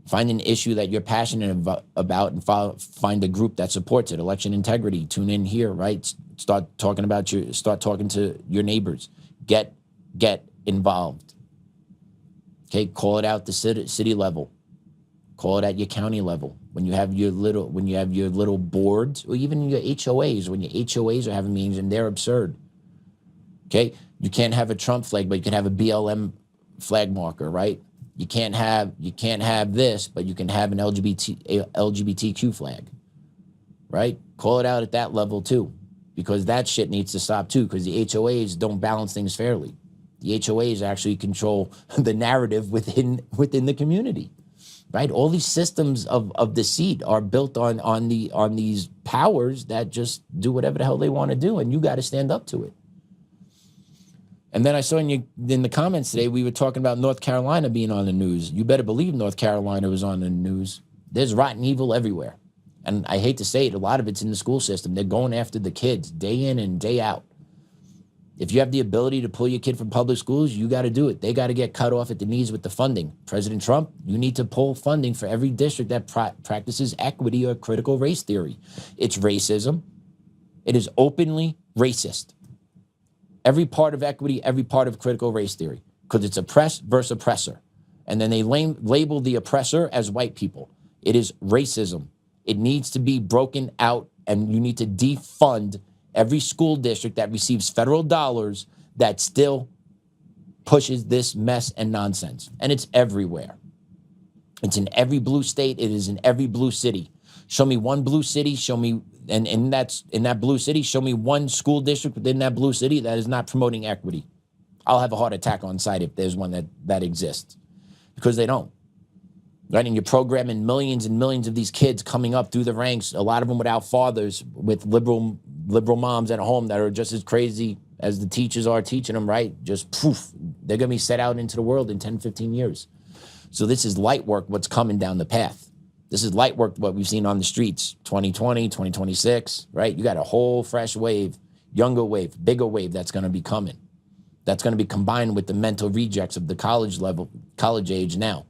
Find an issue that you're passionate about and find a group that supports it. Election integrity. Tune in here, right? Start talking to your neighbors. Get involved. Okay, call it out the city level. Call it at your county level. When you have your little boards, or even your HOAs, when your HOAs are having meetings, and they're absurd. Okay, you can't have a Trump flag, but you can have a BLM flag marker, right? You can't have this, but you can have an LGBTQ flag, right? Call it out at that level too, because that shit needs to stop too, because the HOAs don't balance things fairly. The HOAs actually control the narrative within the community, right? All these systems of deceit are built on these powers that just do whatever the hell they want to do, and you got to stand up to it. And then I saw in the comments today, we were talking about North Carolina being on the news. You better believe North Carolina was on the news. There's rotten evil everywhere. And I hate to say it, a lot of it's in the school system. They're going after the kids day in and day out. If you have the ability to pull your kid from public schools, you got to do it. They got to get cut off at the knees with the funding. President Trump, you need to pull funding for every district that practices equity or critical race theory. It's racism. It is openly racist. Every part of equity, every part of critical race theory, because it's oppressed versus oppressor. And then they label the oppressor as white people. It is racism. It needs to be broken out, and you need to defund every school district that receives federal dollars that still pushes this mess and nonsense. And it's everywhere. It's in every blue state. It is in every blue city. Show me one blue city, show me, and in that blue city, show me one school district within that blue city that is not promoting equity. I'll have a heart attack on sight if there's one that exists, because they don't. Right? And you're programming millions and millions of these kids coming up through the ranks, a lot of them without fathers, with liberal moms at home that are just as crazy as the teachers are teaching them, right? Just poof, they're going to be set out into the world in 10, 15 years. So this is light work, what's coming down the path. This is light work, what we've seen on the streets, 2020, 2026, right? You got a whole fresh wave, younger wave, bigger wave that's going to be coming. That's going to be combined with the mental rejects of the college age now.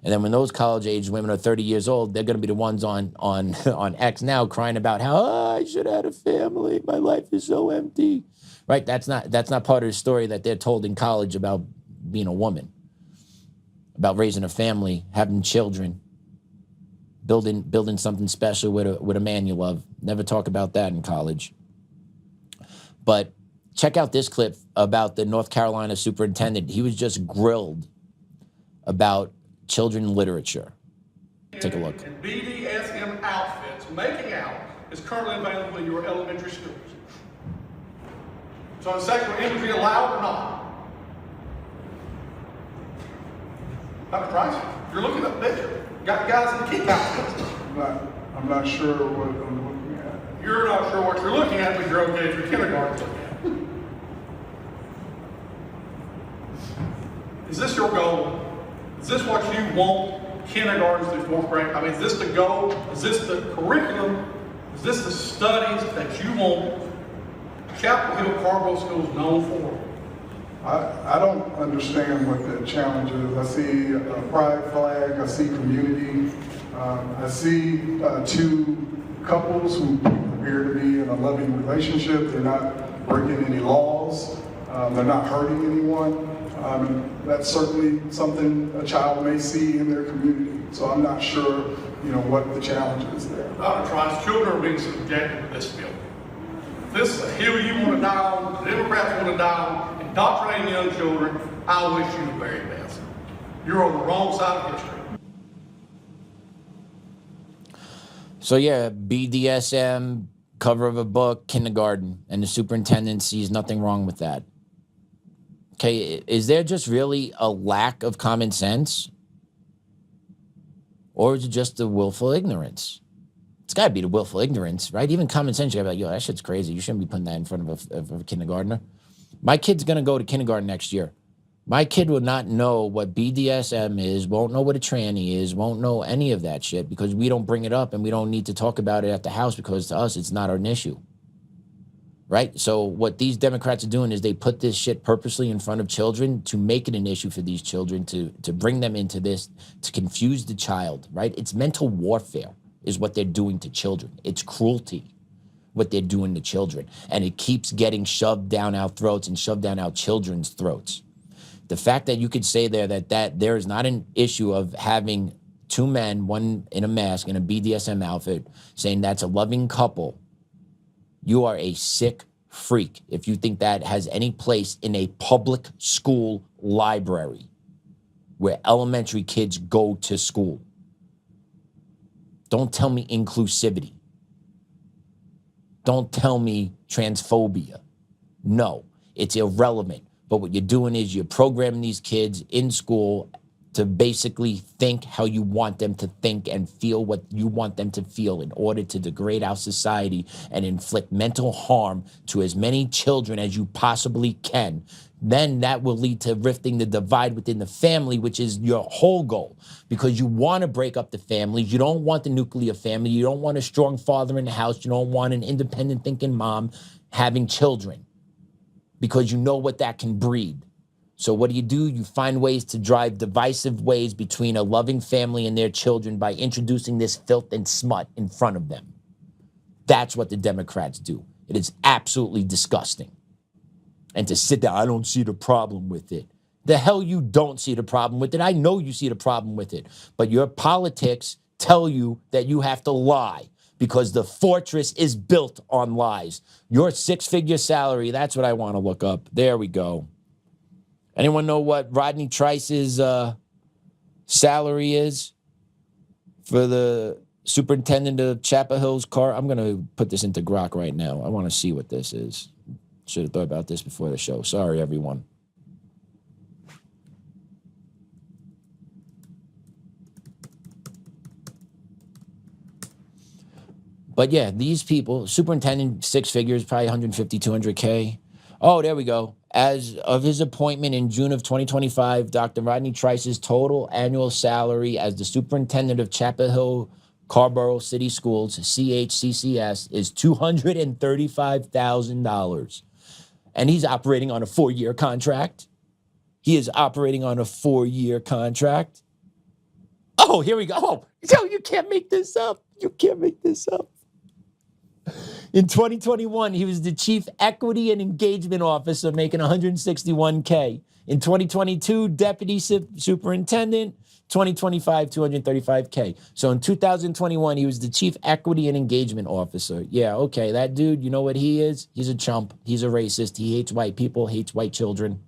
And then when those college-age women are 30 years old, they're going to be the ones on X now crying about how, I should have had a family. My life is so empty, right? That's not part of the story that they're told in college about being a woman, about raising a family, having children, building something special with a man you love. Never talk about that in college. But check out this clip about the North Carolina superintendent. He was just grilled about children literature. Take a look. And BDSM outfits, making out, is currently available in your elementary schools. So is sexual imagery allowed or not? Dr. Price, you're looking up picture. Got the guys in the kick outfits. I'm not sure what I'm looking at. You're not sure what you're looking at, but you're okay if your kindergarten's looking at. Is this your goal? Is this what you want kindergartens through fourth grade? I mean, is this the goal? Is this the curriculum? Is this the studies that you want Chapel Hill Carborough School is known for? I don't understand what the challenge is. I see a pride flag, I see community, I see two couples who appear to be in a loving relationship. They're not breaking any laws, they're not hurting anyone. That's certainly something a child may see in their community. So I'm not sure, what the challenge is there. Dr. Trice, children are being subjected to this bill. This is a hill you want to die on, the Democrats want to die on, indoctrinating young children. I wish you the very best. You're on the wrong side of history. So yeah, BDSM, cover of a book, kindergarten, and the superintendent sees nothing wrong with that. Okay, is there just really a lack of common sense? Or is it just the willful ignorance? It's got to be the willful ignorance, right? Even common sense, you're like, yo, that shit's crazy. You shouldn't be putting that in front of a kindergartner. My kid's going to go to kindergarten next year. My kid will not know what BDSM is, won't know what a tranny is, won't know any of that shit because we don't bring it up and we don't need to talk about it at the house because to us, it's not an issue. Right? So what these Democrats are doing is they put this shit purposely in front of children to make it an issue for these children, to bring them into this, to confuse the child, right? It's mental warfare is what they're doing to children. It's cruelty, what they're doing to children. And it keeps getting shoved down our throats and shoved down our children's throats. The fact that you could say there that there is not an issue of having two men, one in a mask and a BDSM outfit, saying that's a loving couple, you are a sick freak if you think that has any place in a public school library where elementary kids go to school. Don't tell me inclusivity. Don't tell me transphobia. No, it's irrelevant. But what you're doing is you're programming these kids in school to basically think how you want them to think and feel what you want them to feel in order to degrade our society and inflict mental harm to as many children as you possibly can. Then that will lead to rifting the divide within the family, which is your whole goal, because you want to break up the families. You don't want the nuclear family. You don't want a strong father in the house. You don't want an independent thinking mom having children because you know what that can breed. So what do? You find ways to drive divisive ways between a loving family and their children by introducing this filth and smut in front of them. That's what the Democrats do. It is absolutely disgusting. And to sit there, I don't see the problem with it. The hell you don't see the problem with it. I know you see the problem with it. But your politics tell you that you have to lie because the fortress is built on lies. Your six-figure salary, that's what I want to look up. There we go. Anyone know what Rodney Trice's salary is for the superintendent of Chapel Hill's car? I'm going to put this into Grok right now. I want to see what this is. Should have thought about this before the show. Sorry, everyone. But yeah, these people, superintendent, six figures, probably 150, 200K. Oh, there we go. As of his appointment in June of 2025, Dr. Rodney Trice's total annual salary as the superintendent of Chapel Hill Carborough City Schools, CHCCS, is $235,000. And he's operating on a 4-year contract. He is operating on a 4-year contract. Oh, here we go. Oh, no, you can't make this up. You can't make this up. In 2021, he was the chief equity and engagement officer making $161K. In 2022, deputy superintendent, 2025, $235K. So in 2021, he was the chief equity and engagement officer. Yeah, okay, that dude, you know what he is? He's a chump. He's a racist. He hates white people, hates white children.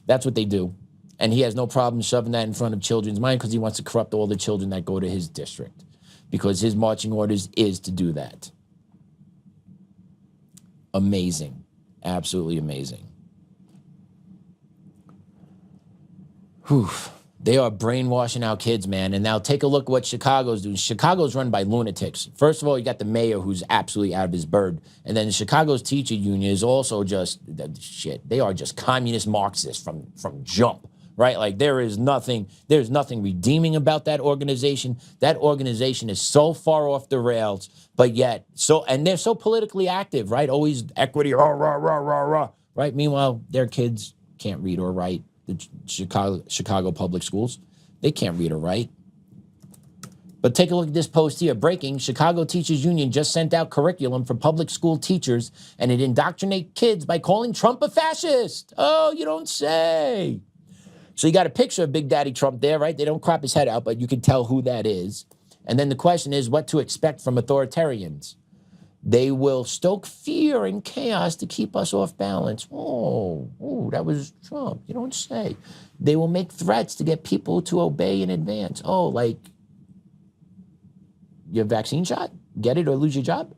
That's what they do. And he has no problem shoving that in front of children's mind because he wants to corrupt all the children that go to his district. Because his marching orders is to do that. Amazing. Absolutely amazing. Whew. They are brainwashing our kids, man. And now take a look at what Chicago's doing. Chicago's run by lunatics. First of all, you got the mayor who's absolutely out of his bird. And then Chicago's teacher union is also just shit. They are just communist Marxists from jump, right? Like there's nothing redeeming about that organization. That organization is so far off the rails, but yet and they're so politically active, right? Always equity, rah, rah, rah, rah, rah, right? Meanwhile, their kids can't read or write. The Chicago public schools, they can't read or write. But take a look at this post here. Breaking, Chicago Teachers Union just sent out curriculum for public school teachers, and it indoctrinates kids by calling Trump a fascist. Oh, you don't say. So you got a picture of Big Daddy Trump there, right? They don't crop his head out, but you can tell who that is. And then the question is what to expect from authoritarians. They will stoke fear and chaos to keep us off balance. Oh, that was Trump. You don't say. They will make threats to get people to obey in advance. Oh, like your vaccine shot, get it or lose your job.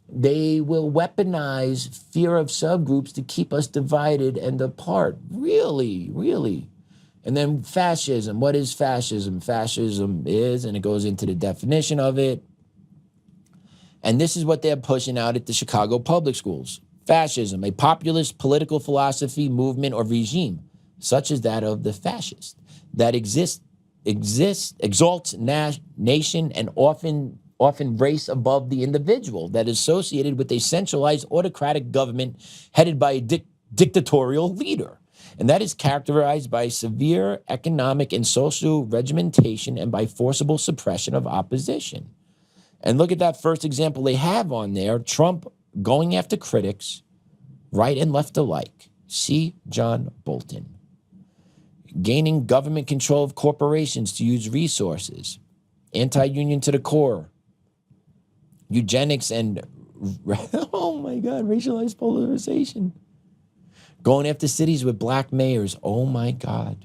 They will weaponize fear of subgroups to keep us divided and apart. Really, really. And then fascism. What is fascism? Fascism is, and it goes into the definition of it. And this is what they're pushing out at the Chicago public schools. Fascism, a populist political philosophy, movement, or regime, such as that of the fascist, that exalts nation and often race above the individual, that is associated with a centralized autocratic government headed by a dictatorial leader. And that is characterized by severe economic and social regimentation and by forcible suppression of opposition. And look at that first example they have on there, Trump going after critics, right and left alike. See John Bolton. Gaining government control of corporations to use resources, anti-union to the core, eugenics and, oh my God, racialized polarization. Going after cities with black mayors, oh my God.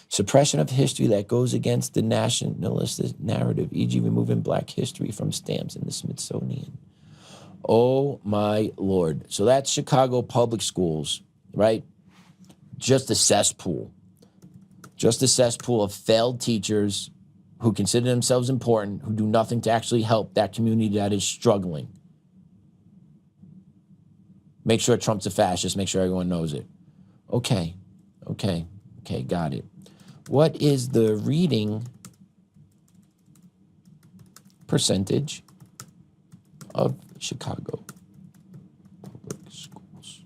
Suppression of history that goes against the nationalist narrative, e.g. removing black history from stamps in the Smithsonian. Oh my Lord. So that's Chicago public schools, right? Just a cesspool. Just a cesspool of failed teachers who consider themselves important, who do nothing to actually help that community that is struggling. Make sure Trump's a fascist. Make sure everyone knows it. Okay, got it. What is the reading percentage of Chicago public schools?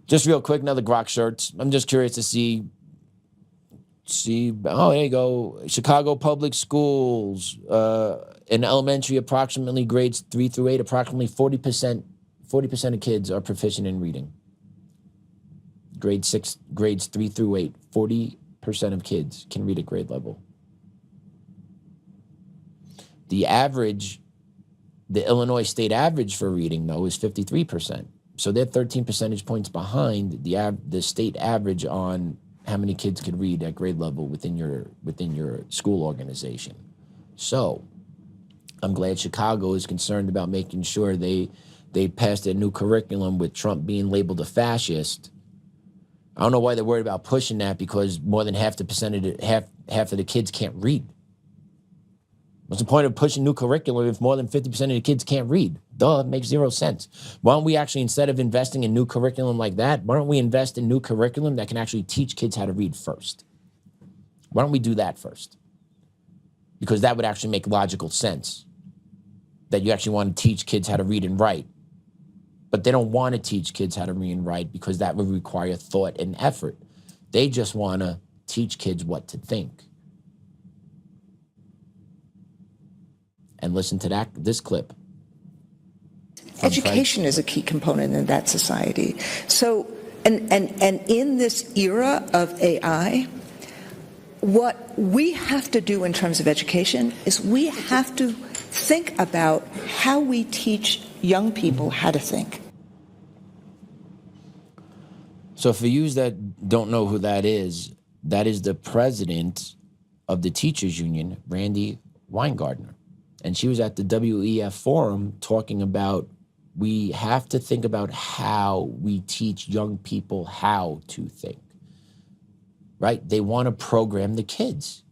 Just real quick, another Grok shirts. I'm just curious to see, oh, there you go. Chicago public schools, in elementary, approximately grades 3 through 8, approximately 40% of kids are proficient in reading. Grades 3 through 8, 40% of kids can read at grade level. The Illinois state average for reading, though, is 53%. So they're 13 percentage points behind the state average on how many kids could read at grade level within your school organization. So I'm glad Chicago is concerned about making sure they passed their new curriculum with Trump being labeled a fascist. I don't know why they're worried about pushing that, because more than half of the kids can't read. What's the point of pushing new curriculum if more than 50% of the kids can't read? Duh, it makes zero sense. Why don't we actually, instead of investing in new curriculum like that, why don't we invest in new curriculum that can actually teach kids how to read first? Why don't we do that first? Because that would actually make logical sense, that you actually want to teach kids how to read and write. But they don't want to teach kids how to read and write because that would require thought and effort. They just want to teach kids what to think. And listen to this clip. Education is a key component in that society. So, and in this era of AI, what we have to do in terms of education is we have to think about how we teach young people how to think. So for you that don't know who that is the president of the teachers union, Randy Weingartner. And she was at the WEF forum talking about we have to think about how we teach young people how to think, right? They want to program the kids.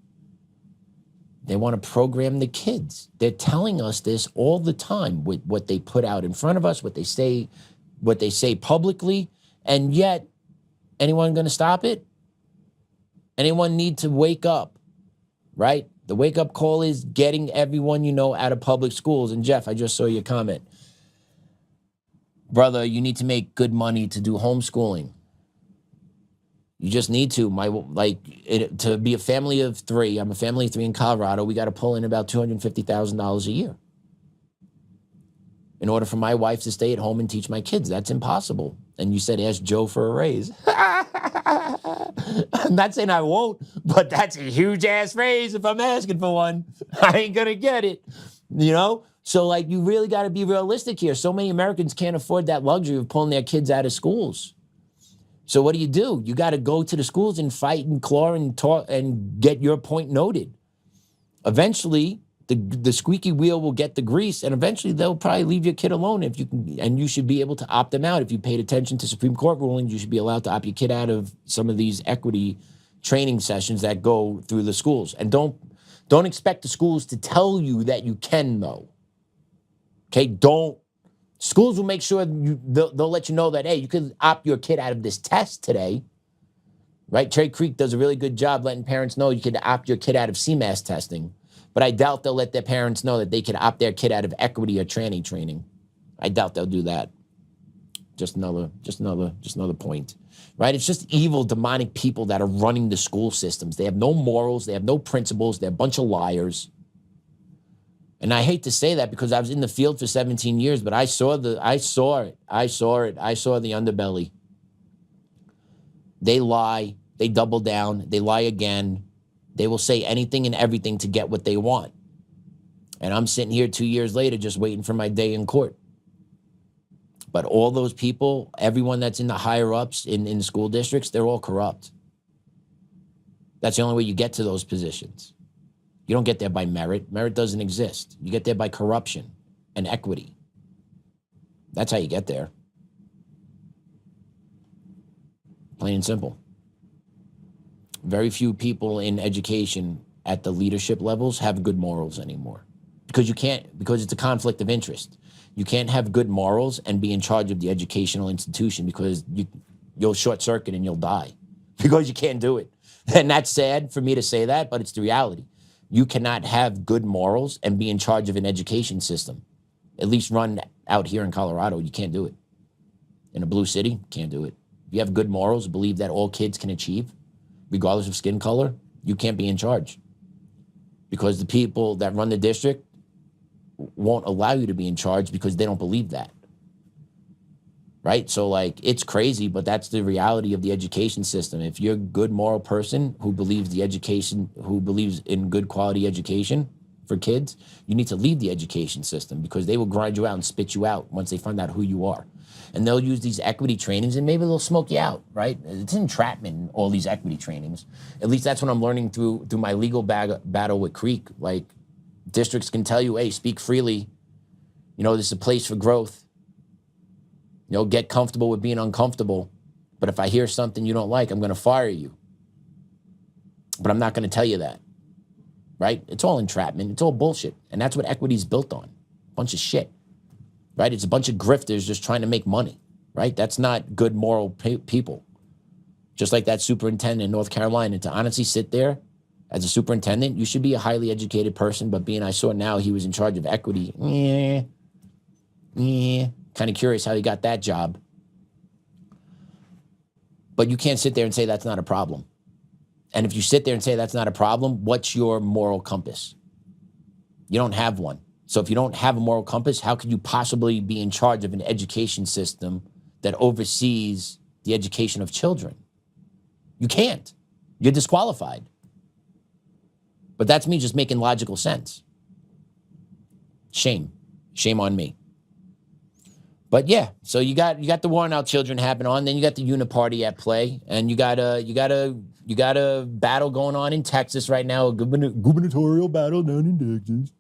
They're telling us this all the time with what they put out in front of us, what they say publicly, and yet Anyone going to stop it? Anyone need to wake up, right? The wake-up call is getting everyone you know out of public schools. And Jeff, I just saw your comment. Brother, you need to make good money to do homeschooling. You just need to. To be a family of three, I'm a family of three in Colorado, we got to pull in about $250,000 a year in order for my wife to stay at home and teach my kids. That's impossible. And you said, ask Joe for a raise. I'm not saying I won't, but that's a huge ass raise if I'm asking for one. I ain't gonna get it, you know? So like, you really got to be realistic here. So many Americans can't afford that luxury of pulling their kids out of schools. So what do? You got to go to the schools and fight and claw and talk and get your point noted. Eventually, the squeaky wheel will get the grease, and eventually they'll probably leave your kid alone if you can. And you should be able to opt them out. If you paid attention to Supreme Court rulings, you should be allowed to opt your kid out of some of these equity training sessions that go through the schools. And don't expect the schools to tell you that you can, though. Okay, don't. Schools will make sure they'll let you know that, hey, you could opt your kid out of this test today, right? Cherry Creek does a really good job letting parents know you could opt your kid out of CMAS testing, but I doubt they'll let their parents know that they could opt their kid out of equity or tranny training. I doubt they'll do that. Just another point, right? It's just evil, demonic people that are running the school systems. They have no morals. They have no principles. They're a bunch of liars. And I hate to say that because I was in the field for 17 years, but I saw it. I saw the underbelly. They lie. They double down. They lie again. They will say anything and everything to get what they want. And I'm sitting here 2 years later just waiting for my day in court. But all those people, everyone that's in the higher ups in school districts, they're all corrupt. That's the only way you get to those positions. You don't get there by merit. Merit doesn't exist. You get there by corruption and equity. That's how you get there. Plain and simple. Very few people in education at the leadership levels have good morals anymore. Because it's a conflict of interest. You can't have good morals and be in charge of the educational institution because you'll short circuit and you'll die. Because you can't do it. And that's sad for me to say that, but it's the reality. You cannot have good morals and be in charge of an education system. At least run out here in Colorado, you can't do it. In a blue city, can't do it. If you have good morals, believe that all kids can achieve, regardless of skin color, you can't be in charge. Because the people that run the district won't allow you to be in charge because they don't believe that. Right? So like, it's crazy, but that's the reality of the education system. If you're a good moral person who believes in good quality education for kids, you need to leave the education system because they will grind you out and spit you out once they find out who you are. And they'll use these equity trainings and maybe they'll smoke you out, right? It's entrapment, all these equity trainings. At least that's what I'm learning through my legal battle with Creek. Like, districts can tell you, hey, speak freely. You know, this is a place for growth. You know, get comfortable with being uncomfortable. But if I hear something you don't like, I'm going to fire you. But I'm not going to tell you that, right? It's all entrapment. It's all bullshit. And that's what equity is built on. A bunch of shit, right? It's a bunch of grifters just trying to make money, right? That's not good moral people. Just like that superintendent in North Carolina. To honestly sit there as a superintendent, you should be a highly educated person. But I saw now he was in charge of equity. Kind of curious how he got that job. But you can't sit there and say that's not a problem. And if you sit there and say that's not a problem, what's your moral compass? You don't have one. So if you don't have a moral compass, how could you possibly be in charge of an education system that oversees the education of children? You can't. You're disqualified. But that's me just making logical sense. Shame. Shame on me. But yeah, so you got the worn out children happening on, then you got the uniparty at play, and you got a battle going on in Texas right now, a gubernatorial battle down in Texas.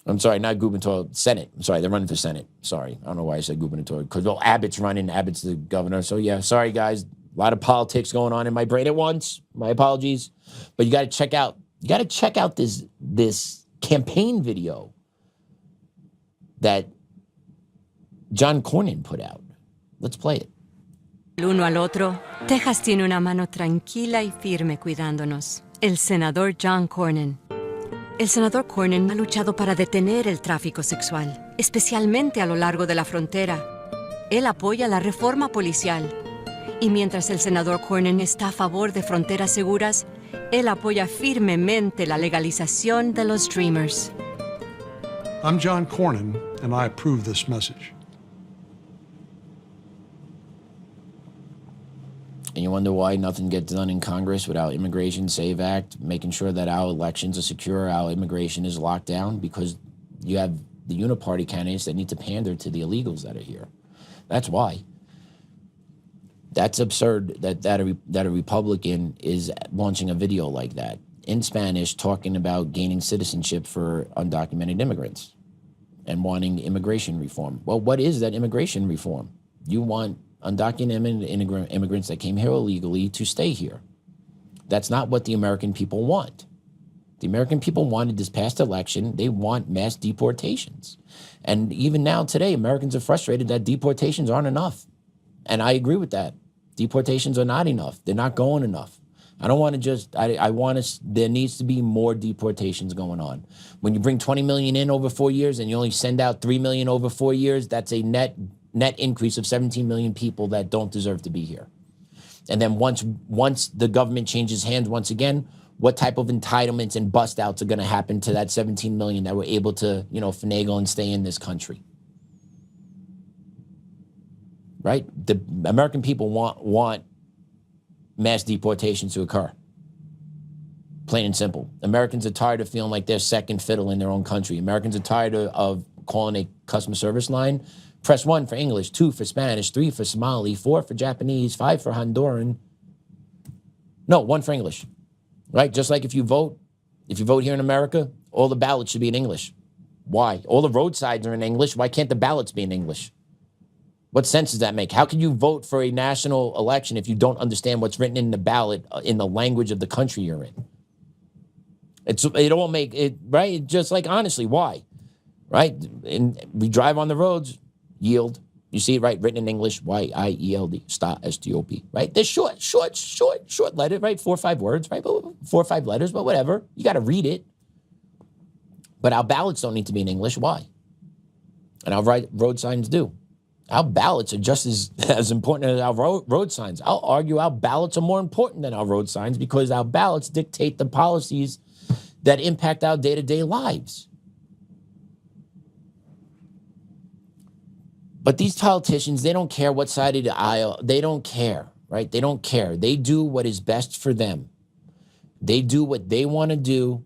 I'm sorry, not gubernatorial, Senate. I'm sorry, they're running for Senate. Sorry, I don't know why I said gubernatorial, because Abbott's running, Abbott's the governor. So yeah, sorry guys, a lot of politics going on in my brain at once. My apologies, but you got to check out this campaign video that John Cornyn put out. Let's play it. El uno al otro, Texas tiene una mano tranquila y firme cuidándonos. El senador John Cornyn. El senador Cornyn ha luchado para detener el tráfico sexual, especialmente a lo largo de la frontera. Él apoya la reforma policial. Y mientras el senador Cornyn está a favor de fronteras seguras, él apoya firmemente la legalización de los Dreamers. I'm John Cornyn, and I approve this message. And you wonder why nothing gets done in Congress without Immigration Save Act, making sure that our elections are secure, our immigration is locked down, because you have the uniparty candidates that need to pander to the illegals that are here. That's why. That's absurd that a Republican is launching a video like that in Spanish talking about gaining citizenship for undocumented immigrants and wanting immigration reform. Well, what is that immigration reform? You want undocumented immigrants that came here illegally to stay here. That's not what the American people want. The American people wanted this past election, they want mass deportations. And even now today, Americans are frustrated that deportations aren't enough. And I agree with that. Deportations are not enough. They're not going enough. I don't want to just, I want to, there needs to be more deportations going on. When you bring 20 million in over 4 years and you only send out 3 million over 4 years, that's a net increase of 17 million people that don't deserve to be here. And then once the government changes hands once again, what type of entitlements and bust outs are going to happen to that 17 million that were able to, finagle and stay in this country? Right? The American people want mass deportations to occur. Plain and simple. Americans are tired of feeling like they're second fiddle in their own country. Americans are tired of calling a customer service line. Press 1 for English, 2 for Spanish, 3 for Somali, 4 for Japanese, 5 for Honduran. No, 1 for English. Right? Just like if you vote here in America, all the ballots should be in English. Why? All the road signs are in English. Why can't the ballots be in English? What sense does that make? How can you vote for a national election if you don't understand what's written in the ballot in the language of the country you're in? It all make it, right? Just like, honestly, why? Right? And we drive on the roads, yield. You see it, right? Written in English, Y-I-E-L-D, stop, S-T-O-P, right? They're short letter, right? 4 or 5 words, right? 4 or 5 letters, but whatever. You got to read it. But our ballots don't need to be in English. Why? And our road signs do. Our ballots are just as important as our road signs. I'll argue our ballots are more important than our road signs because our ballots dictate the policies that impact our day-to-day lives. But these politicians, they don't care what side of the aisle. They don't care, right? They don't care. They do what is best for them. They do what they want to do.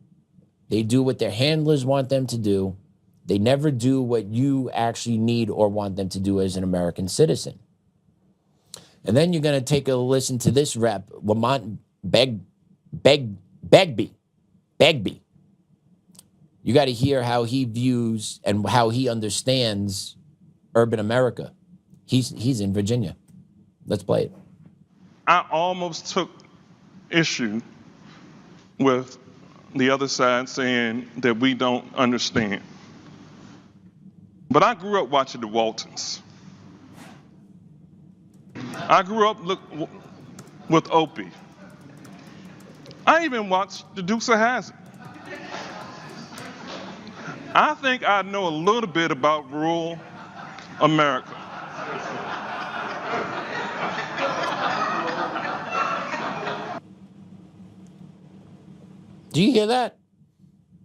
They do what their handlers want them to do. They never do what you actually need or want them to do as an American citizen. And then you're going to take a listen to this rep, Lamont Begbie. You got to hear how he views and how he understands urban America. He's in Virginia. Let's play it. I almost took issue with the other side saying that we don't understand. But I grew up watching the Waltons. I grew up with Opie. I even watched the Dukes of Hazzard. I think I know a little bit about rural America. Do you hear that?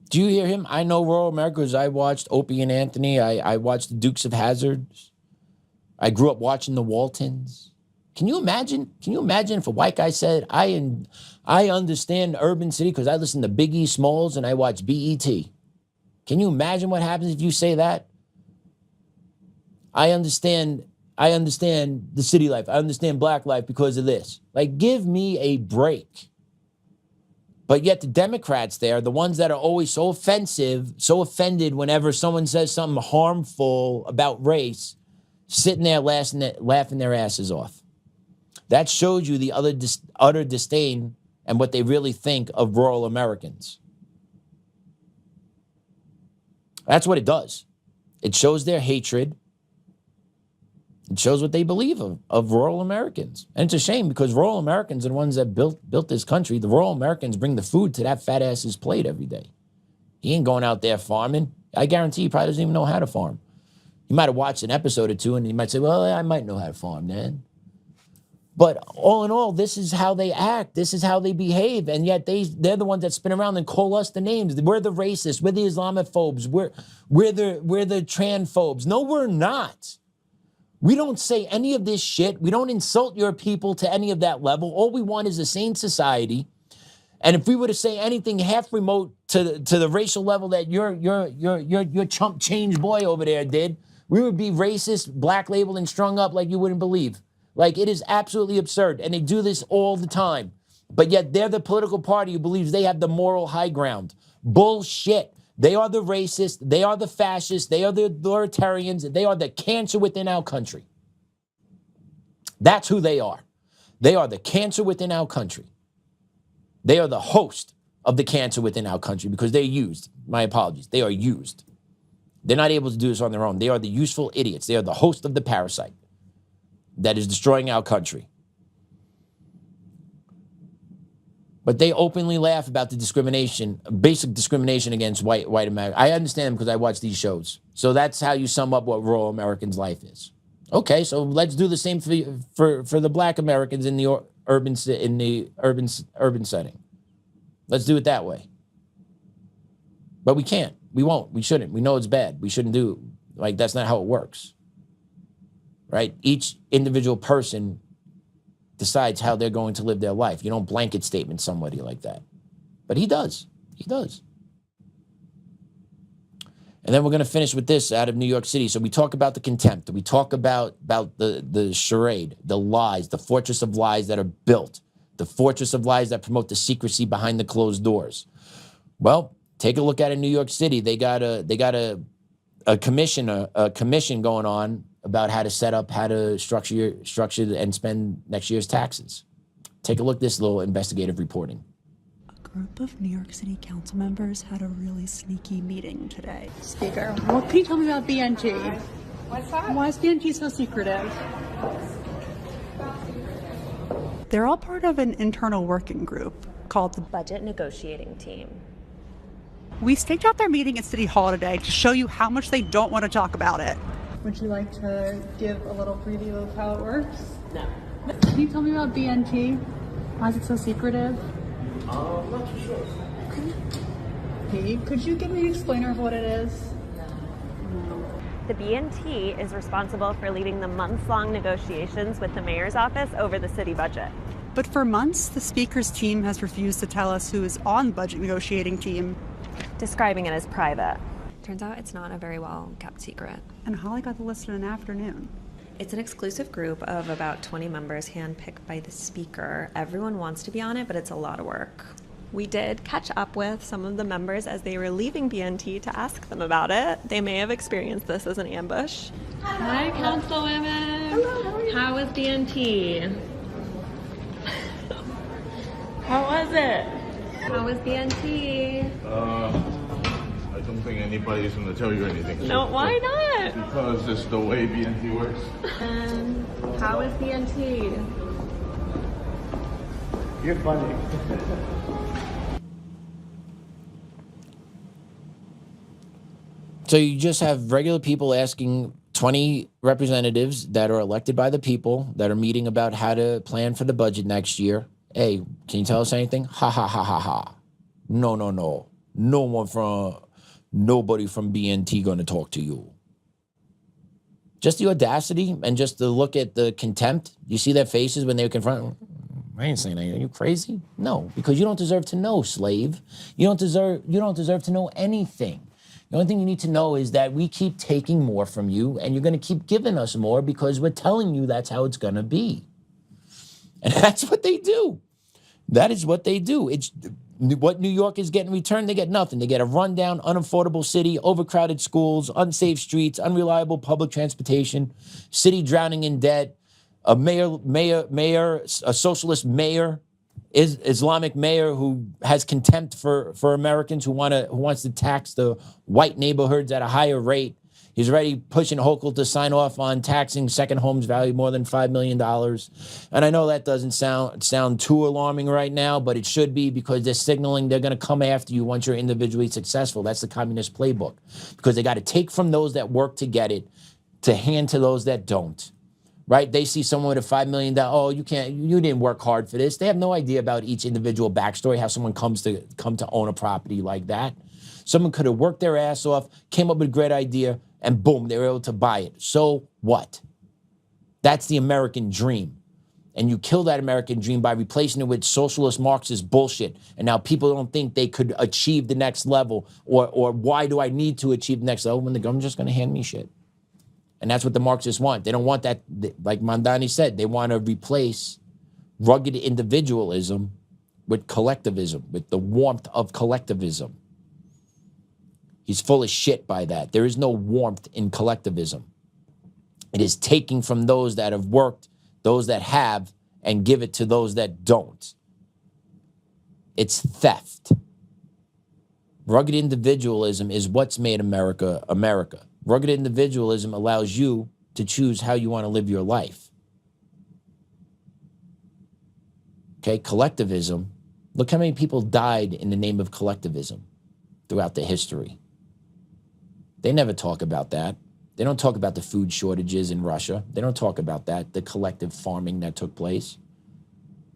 Do you hear him? I know rural America because I watched Opie and Anthony. I watched the Dukes of Hazzard. I grew up watching the Waltons. Can you imagine? Can you imagine if a white guy said, I understand urban city because I listen to Biggie Smalls and I watch BET. Can you imagine what happens if you say that? I understand the city life. I understand black life because of this. Like, give me a break. But yet the Democrats there, the ones that are always so offensive, so offended whenever someone says something harmful about race, sitting there laughing their asses off. That shows you the utter disdain and what they really think of rural Americans. That's what it does. It shows their hatred. It shows what they believe of rural Americans. And it's a shame because rural Americans are the ones that built this country. The rural Americans bring the food to that fat ass's plate every day. He ain't going out there farming. I guarantee he probably doesn't even know how to farm. He might have watched an episode or two and he might say, well, I might know how to farm, Dad. But all in all, this is how they act. This is how they behave. And yet they're the ones that spin around and call us the names. We're the racists. We're the Islamophobes. We're the transphobes. No, we're not. We don't say any of this shit. We don't insult your people to any of that level. All we want is a sane society. And if we were to say anything half remote to the racial level that your chump change boy over there did, we would be racist, black labeled, and strung up like you wouldn't believe. Like, it is absolutely absurd. And they do this all the time. But yet they're the political party who believes they have the moral high ground. Bullshit. They are the racists. They are the fascists. They are the authoritarians. They are the cancer within our country. That's who they are. They are the cancer within our country. They are the host of the cancer within our country because they're used. My apologies. They are used. They're not able to do this on their own. They are the useful idiots. They are the host of the parasite that is destroying our country. But they openly laugh about the discrimination, basic discrimination against white Americans. I understand them because I watch these shows. So that's how you sum up what rural Americans' life is. Okay, so let's do the same for the black Americans in the urban setting. Let's do it that way. But we can't. We won't. We shouldn't. We know it's bad. We shouldn't do it. Like, that's not how it works. Right? Each individual person decides how they're going to live their life. You don't blanket statement somebody like that. But he does. He does. And then we're going to finish with this out of New York City. So we talk about the contempt. We talk about the charade, the lies, the fortress of lies that are built, the fortress of lies that promote the secrecy behind the closed doors. Well, take a look at it in New York City. They got a commission going on about how to set up, how to structure and spend next year's taxes. Take a look at this little investigative reporting. A group of New York City council members had a really sneaky meeting today. Speaker, what can you tell me about BNG? What's that? Why is BNG so secretive? They're all part of an internal working group called the Budget Negotiating Team. We staked out their meeting at City Hall today to show you how much they don't want to talk about it. Would you like to give a little preview of how it works? No. Can you tell me about BNT? Why is it so secretive? I'm not too sure. Hey, could you give me an explainer of what it is? The BNT is responsible for leading the months-long negotiations with the mayor's office over the city budget. But for months, the speaker's team has refused to tell us who is on the budget negotiating team, describing it as private. Turns out it's not a very well-kept secret. And Holly got the list in an afternoon. It's an exclusive group of about 20 members handpicked by the speaker. Everyone wants to be on it, but it's a lot of work. We did catch up with some of the members as they were leaving BNT to ask them about it. They may have experienced this as an ambush. Hi, Councilwomen. Hello, how are you? How was BNT? How was it? How was BNT? I don't think anybody's going to tell you anything. No, why not? Because it's the way BNT works. How is BNT? You're funny. So you just have regular people asking 20 representatives that are elected by the people that are meeting about how to plan for the budget next year. Hey, can you tell us anything? Ha, ha, ha, ha, ha. No. Nobody from BNT going to talk to you. Just the audacity and just the look at the contempt. You see their faces when they confront. I ain't saying anything. Are you crazy? No, because you don't deserve to know, slave. You don't deserve to know anything. The only thing you need to know is that we keep taking more from you and you're going to keep giving us more because we're telling you that's how it's going to be. And that's what they do. That is what they do. It's what New York is getting returned. They get nothing. They get a rundown, unaffordable city, overcrowded schools, unsafe streets, unreliable public transportation, city drowning in debt, a a socialist mayor, Islamic mayor who has contempt for Americans, who wants to tax the white neighborhoods at a higher rate. He's already pushing Hochul to sign off on taxing second homes valued more than $5 million. And I know that doesn't sound too alarming right now, but it should be, because they're signaling they're going to come after you once you're individually successful. That's the communist playbook, because they got to take from those that work to get it to hand to those that don't. Right? They see someone with a $5 million, oh, you didn't work hard for this. They have no idea about each individual backstory, how someone come to own a property like that. Someone could have worked their ass off, came up with a great idea, and boom, they were able to buy it. So what? That's the American dream. And you kill that American dream by replacing it with socialist Marxist bullshit. And now people don't think they could achieve the next level, or why do I need to achieve the next level when the government's just going to hand me shit? And that's what the Marxists want. They don't want that, like Mandani said, they want to replace rugged individualism with collectivism, with the warmth of collectivism. He's full of shit by that. There is no warmth in collectivism. It is taking from those that have worked, those that have, and give it to those that don't. It's theft. Rugged individualism is what's made America, America. Rugged individualism allows you to choose how you want to live your life. Okay, collectivism. Look how many people died in the name of collectivism throughout the history. They never talk about that. They don't talk about the food shortages in Russia. They don't talk about that, the collective farming that took place.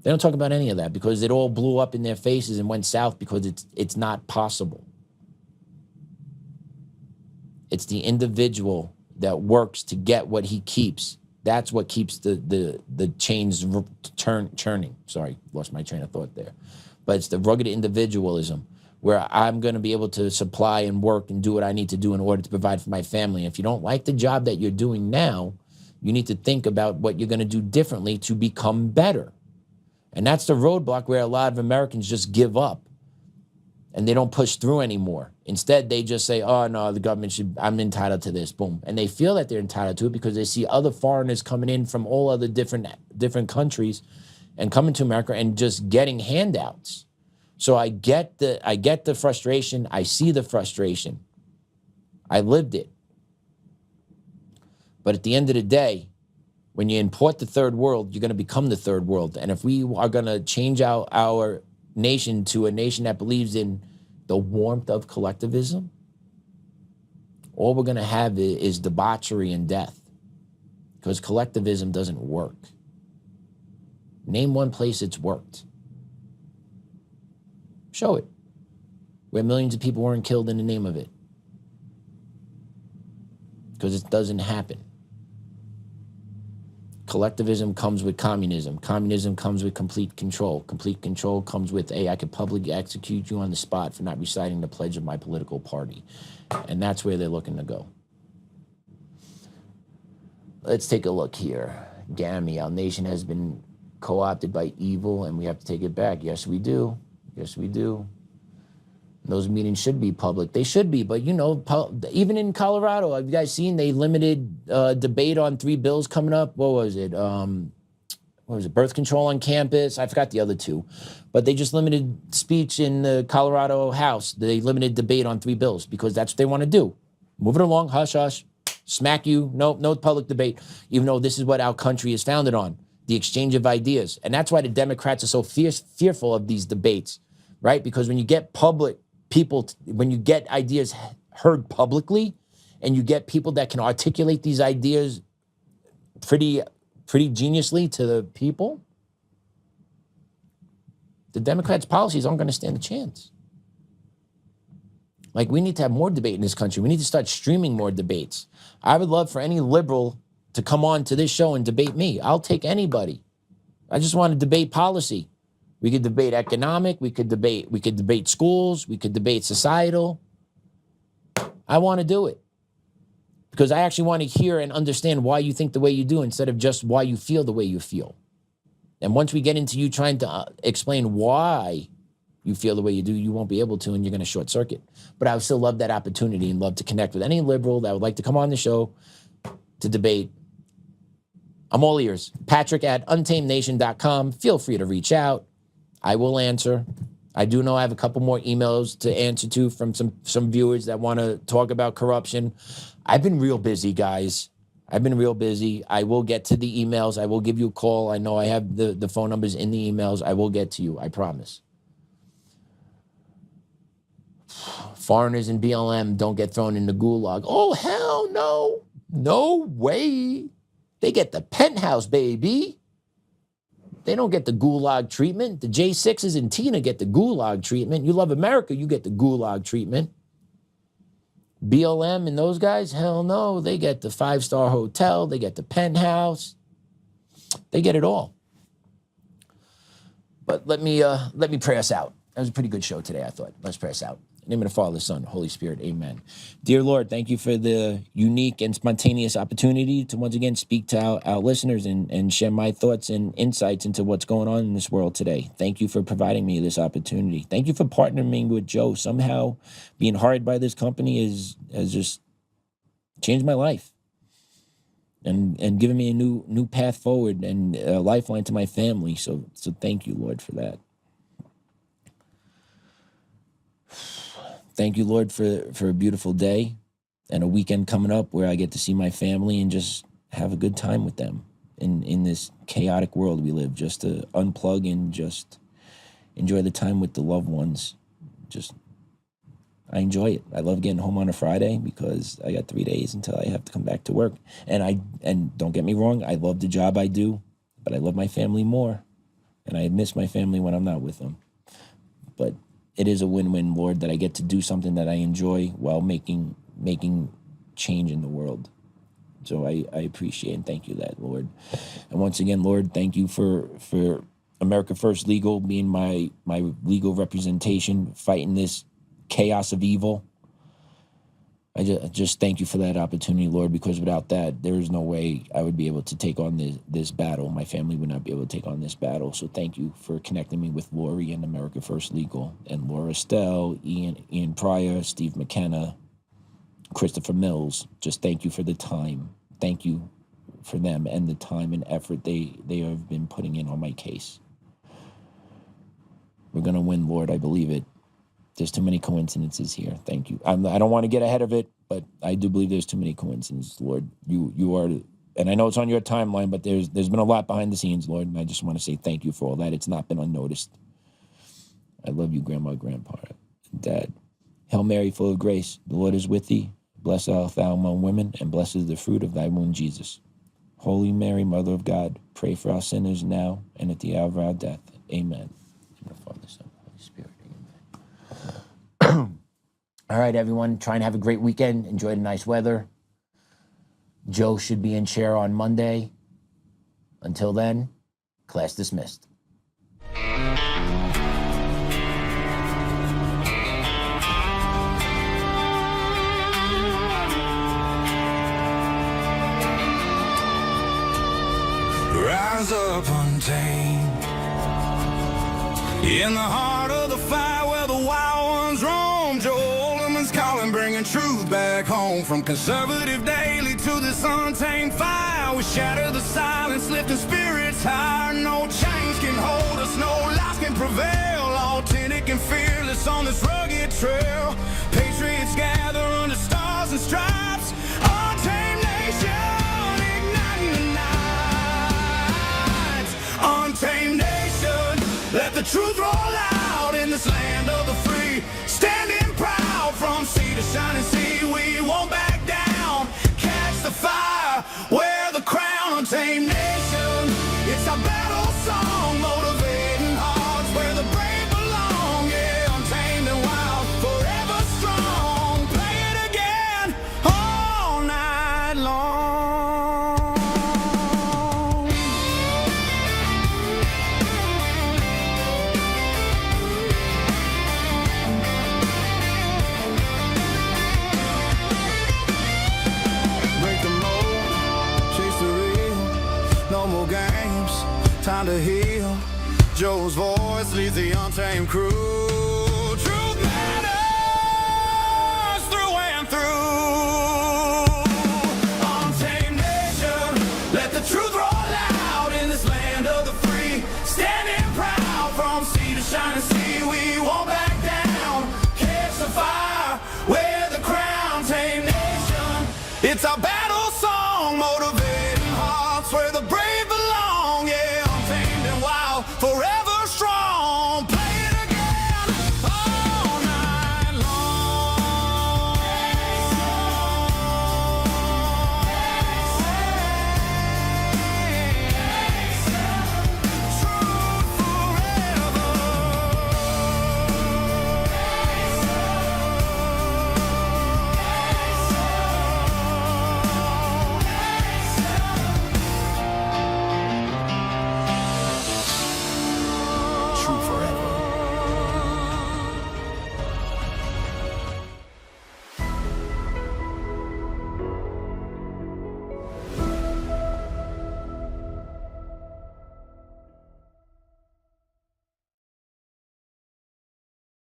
They don't talk about any of that, because it all blew up in their faces and went south because it's not possible. It's the individual that works to get what he keeps. That's what keeps the chains churning. Sorry, lost my train of thought there. But it's the rugged individualism, where I'm going to be able to supply and work and do what I need to do in order to provide for my family. If you don't like the job that you're doing now, you need to think about what you're going to do differently to become better. And that's the roadblock where a lot of Americans just give up and they don't push through anymore. Instead, they just say, oh, no, the government should, I'm entitled to this, boom. And they feel that they're entitled to it because they see other foreigners coming in from all other different countries and coming to America and just getting handouts. So I get the frustration. I see the frustration. I lived it. But at the end of the day, when you import the third world, you're going to become the third world. And if we are going to change out our nation to a nation that believes in the warmth of collectivism, all we're going to have is debauchery and death, because collectivism doesn't work. Name one place it's worked. Show it. Where millions of people weren't killed in the name of it. Because it doesn't happen. Collectivism comes with communism. Communism comes with complete control. Complete control comes with, hey, I could publicly execute you on the spot for not reciting the pledge of my political party. And that's where they're looking to go. Let's take a look here. Gammy, our nation has been co-opted by evil and we have to take it back. Yes, we do. Yes, we do. Those meetings should be public. They should be, but you know, even in Colorado, have you guys seen they limited debate on 3 bills coming up? What was it? Birth control on campus? I forgot the other 2. But they just limited speech in the Colorado House. They limited debate on 3 bills because that's what they want to do. Move it along, hush, hush, smack you, no public debate, even though this is what our country is founded on, the exchange of ideas. And that's why the Democrats are so fearful of these debates, right? Because when you get when you get ideas heard publicly and you get people that can articulate these ideas pretty geniusly to the people, the Democrats' policies aren't going to stand a chance. Like, we need to have more debate in this country. We need to start streaming more debates. I would love for any liberal to come on to this show and debate me. I'll take anybody. I just want to debate policy. We could debate economic, we could debate schools, we could debate societal. I want to do it because I actually want to hear and understand why you think the way you do instead of just why you feel the way you feel. And once we get into you trying to explain why you feel the way you do, you won't be able to, and you're going to short circuit. But I would still love that opportunity and love to connect with any liberal that would like to come on the show to debate. I'm all ears. Patrick@untamednation.com. Feel free to reach out. I will answer. I do know I have a couple more emails to answer to from some viewers that want to talk about corruption. I've been real busy, guys. I've been real busy. I will get to the emails. I will give you a call. I know I have the phone numbers in the emails. I will get to you. I promise. Foreigners in BLM don't get thrown in the gulag. Oh, hell no. No way. They get the penthouse, baby. They don't get the gulag treatment. The J6s and Tina get the gulag treatment. You love America, you get the gulag treatment. BLM and those guys, hell no. They get the 5-star hotel. They get the penthouse. They get it all. But let me pray us out. That was a pretty good show today, I thought. Let's pray us out. In the name of the Father, Son, Holy Spirit, amen. Dear Lord, thank you for the unique and spontaneous opportunity to once again speak to our listeners and share my thoughts and insights into what's going on in this world today. Thank you for providing me this opportunity. Thank you for partnering with Joe. Somehow being hired by this company has just changed my life and given me a new path forward and a lifeline to my family. So thank you, Lord, for that. Thank you, Lord, for a beautiful day and a weekend coming up where I get to see my family and just have a good time with them in this chaotic world we live, just to unplug and just enjoy the time with the loved ones. I enjoy it. I love getting home on a Friday because I got 3 days until I have to come back to work. And don't get me wrong, I love the job I do, but I love my family more. And I miss my family when I'm not with them. But it is a win-win, Lord, that I get to do something that I enjoy while making change in the world. So I appreciate and thank you that, Lord. And once again, Lord, thank you for America First Legal being my legal representation, fighting this chaos of evil. I just thank you for that opportunity, Lord, because without that, there is no way I would be able to take on this battle. My family would not be able to take on this battle. So thank you for connecting me with Lori and America First Legal and Laura Estelle, Ian Pryor, Steve McKenna, Christopher Mills. Just thank you for the time. Thank you for them and the time and effort they have been putting in on my case. We're going to win, Lord. I believe it. There's too many coincidences here. Thank you. I don't want to get ahead of it, but I do believe there's too many coincidences, Lord. You are, and I know it's on your timeline, but there's been a lot behind the scenes, Lord, and I just want to say thank you for all that. It's not been unnoticed. I love you, Grandma, Grandpa, Dad. Hail Mary, full of grace, the Lord is with thee. Blessed art thou among women, and blessed is the fruit of thy womb, Jesus. Holy Mary, Mother of God, pray for our sinners now and at the hour of our death. Amen. In the Father, Son, Holy Spirit. All right, everyone, try and have a great weekend. Enjoy the nice weather. Joe should be in chair on Monday. Until then, class dismissed. Rise up untamed in the heart of the fire where the wild ones roam. Joe Oltmann's calling, bringing truth back home. From conservative daily to this untamed fire, we shatter the silence, lifting spirits higher. No chains can hold us, no lies can prevail. Authentic and fearless on this rugged trail. Patriots gather under stars and stripes. Untamed nation, igniting the night. Untamed nation, let the truth roll out in this land of the free. Standing proud from sea to shining sea, we won't back down. Catch the fire, wear the crown. Untamed nation, it's our battle song, motivating hearts where the brave belong. Yeah, untamed and wild, forever strong. Play it again all night long. Break the mold, chase the real. No more games, time to heal. Joe's voice leads the untamed crew. Truth matters through and through. Untamed nation, let the truth roll out in this land of the free. Standing proud from sea to shining sea, we won't back down. Catch the fire, wear the crown. Untamed nation, forever.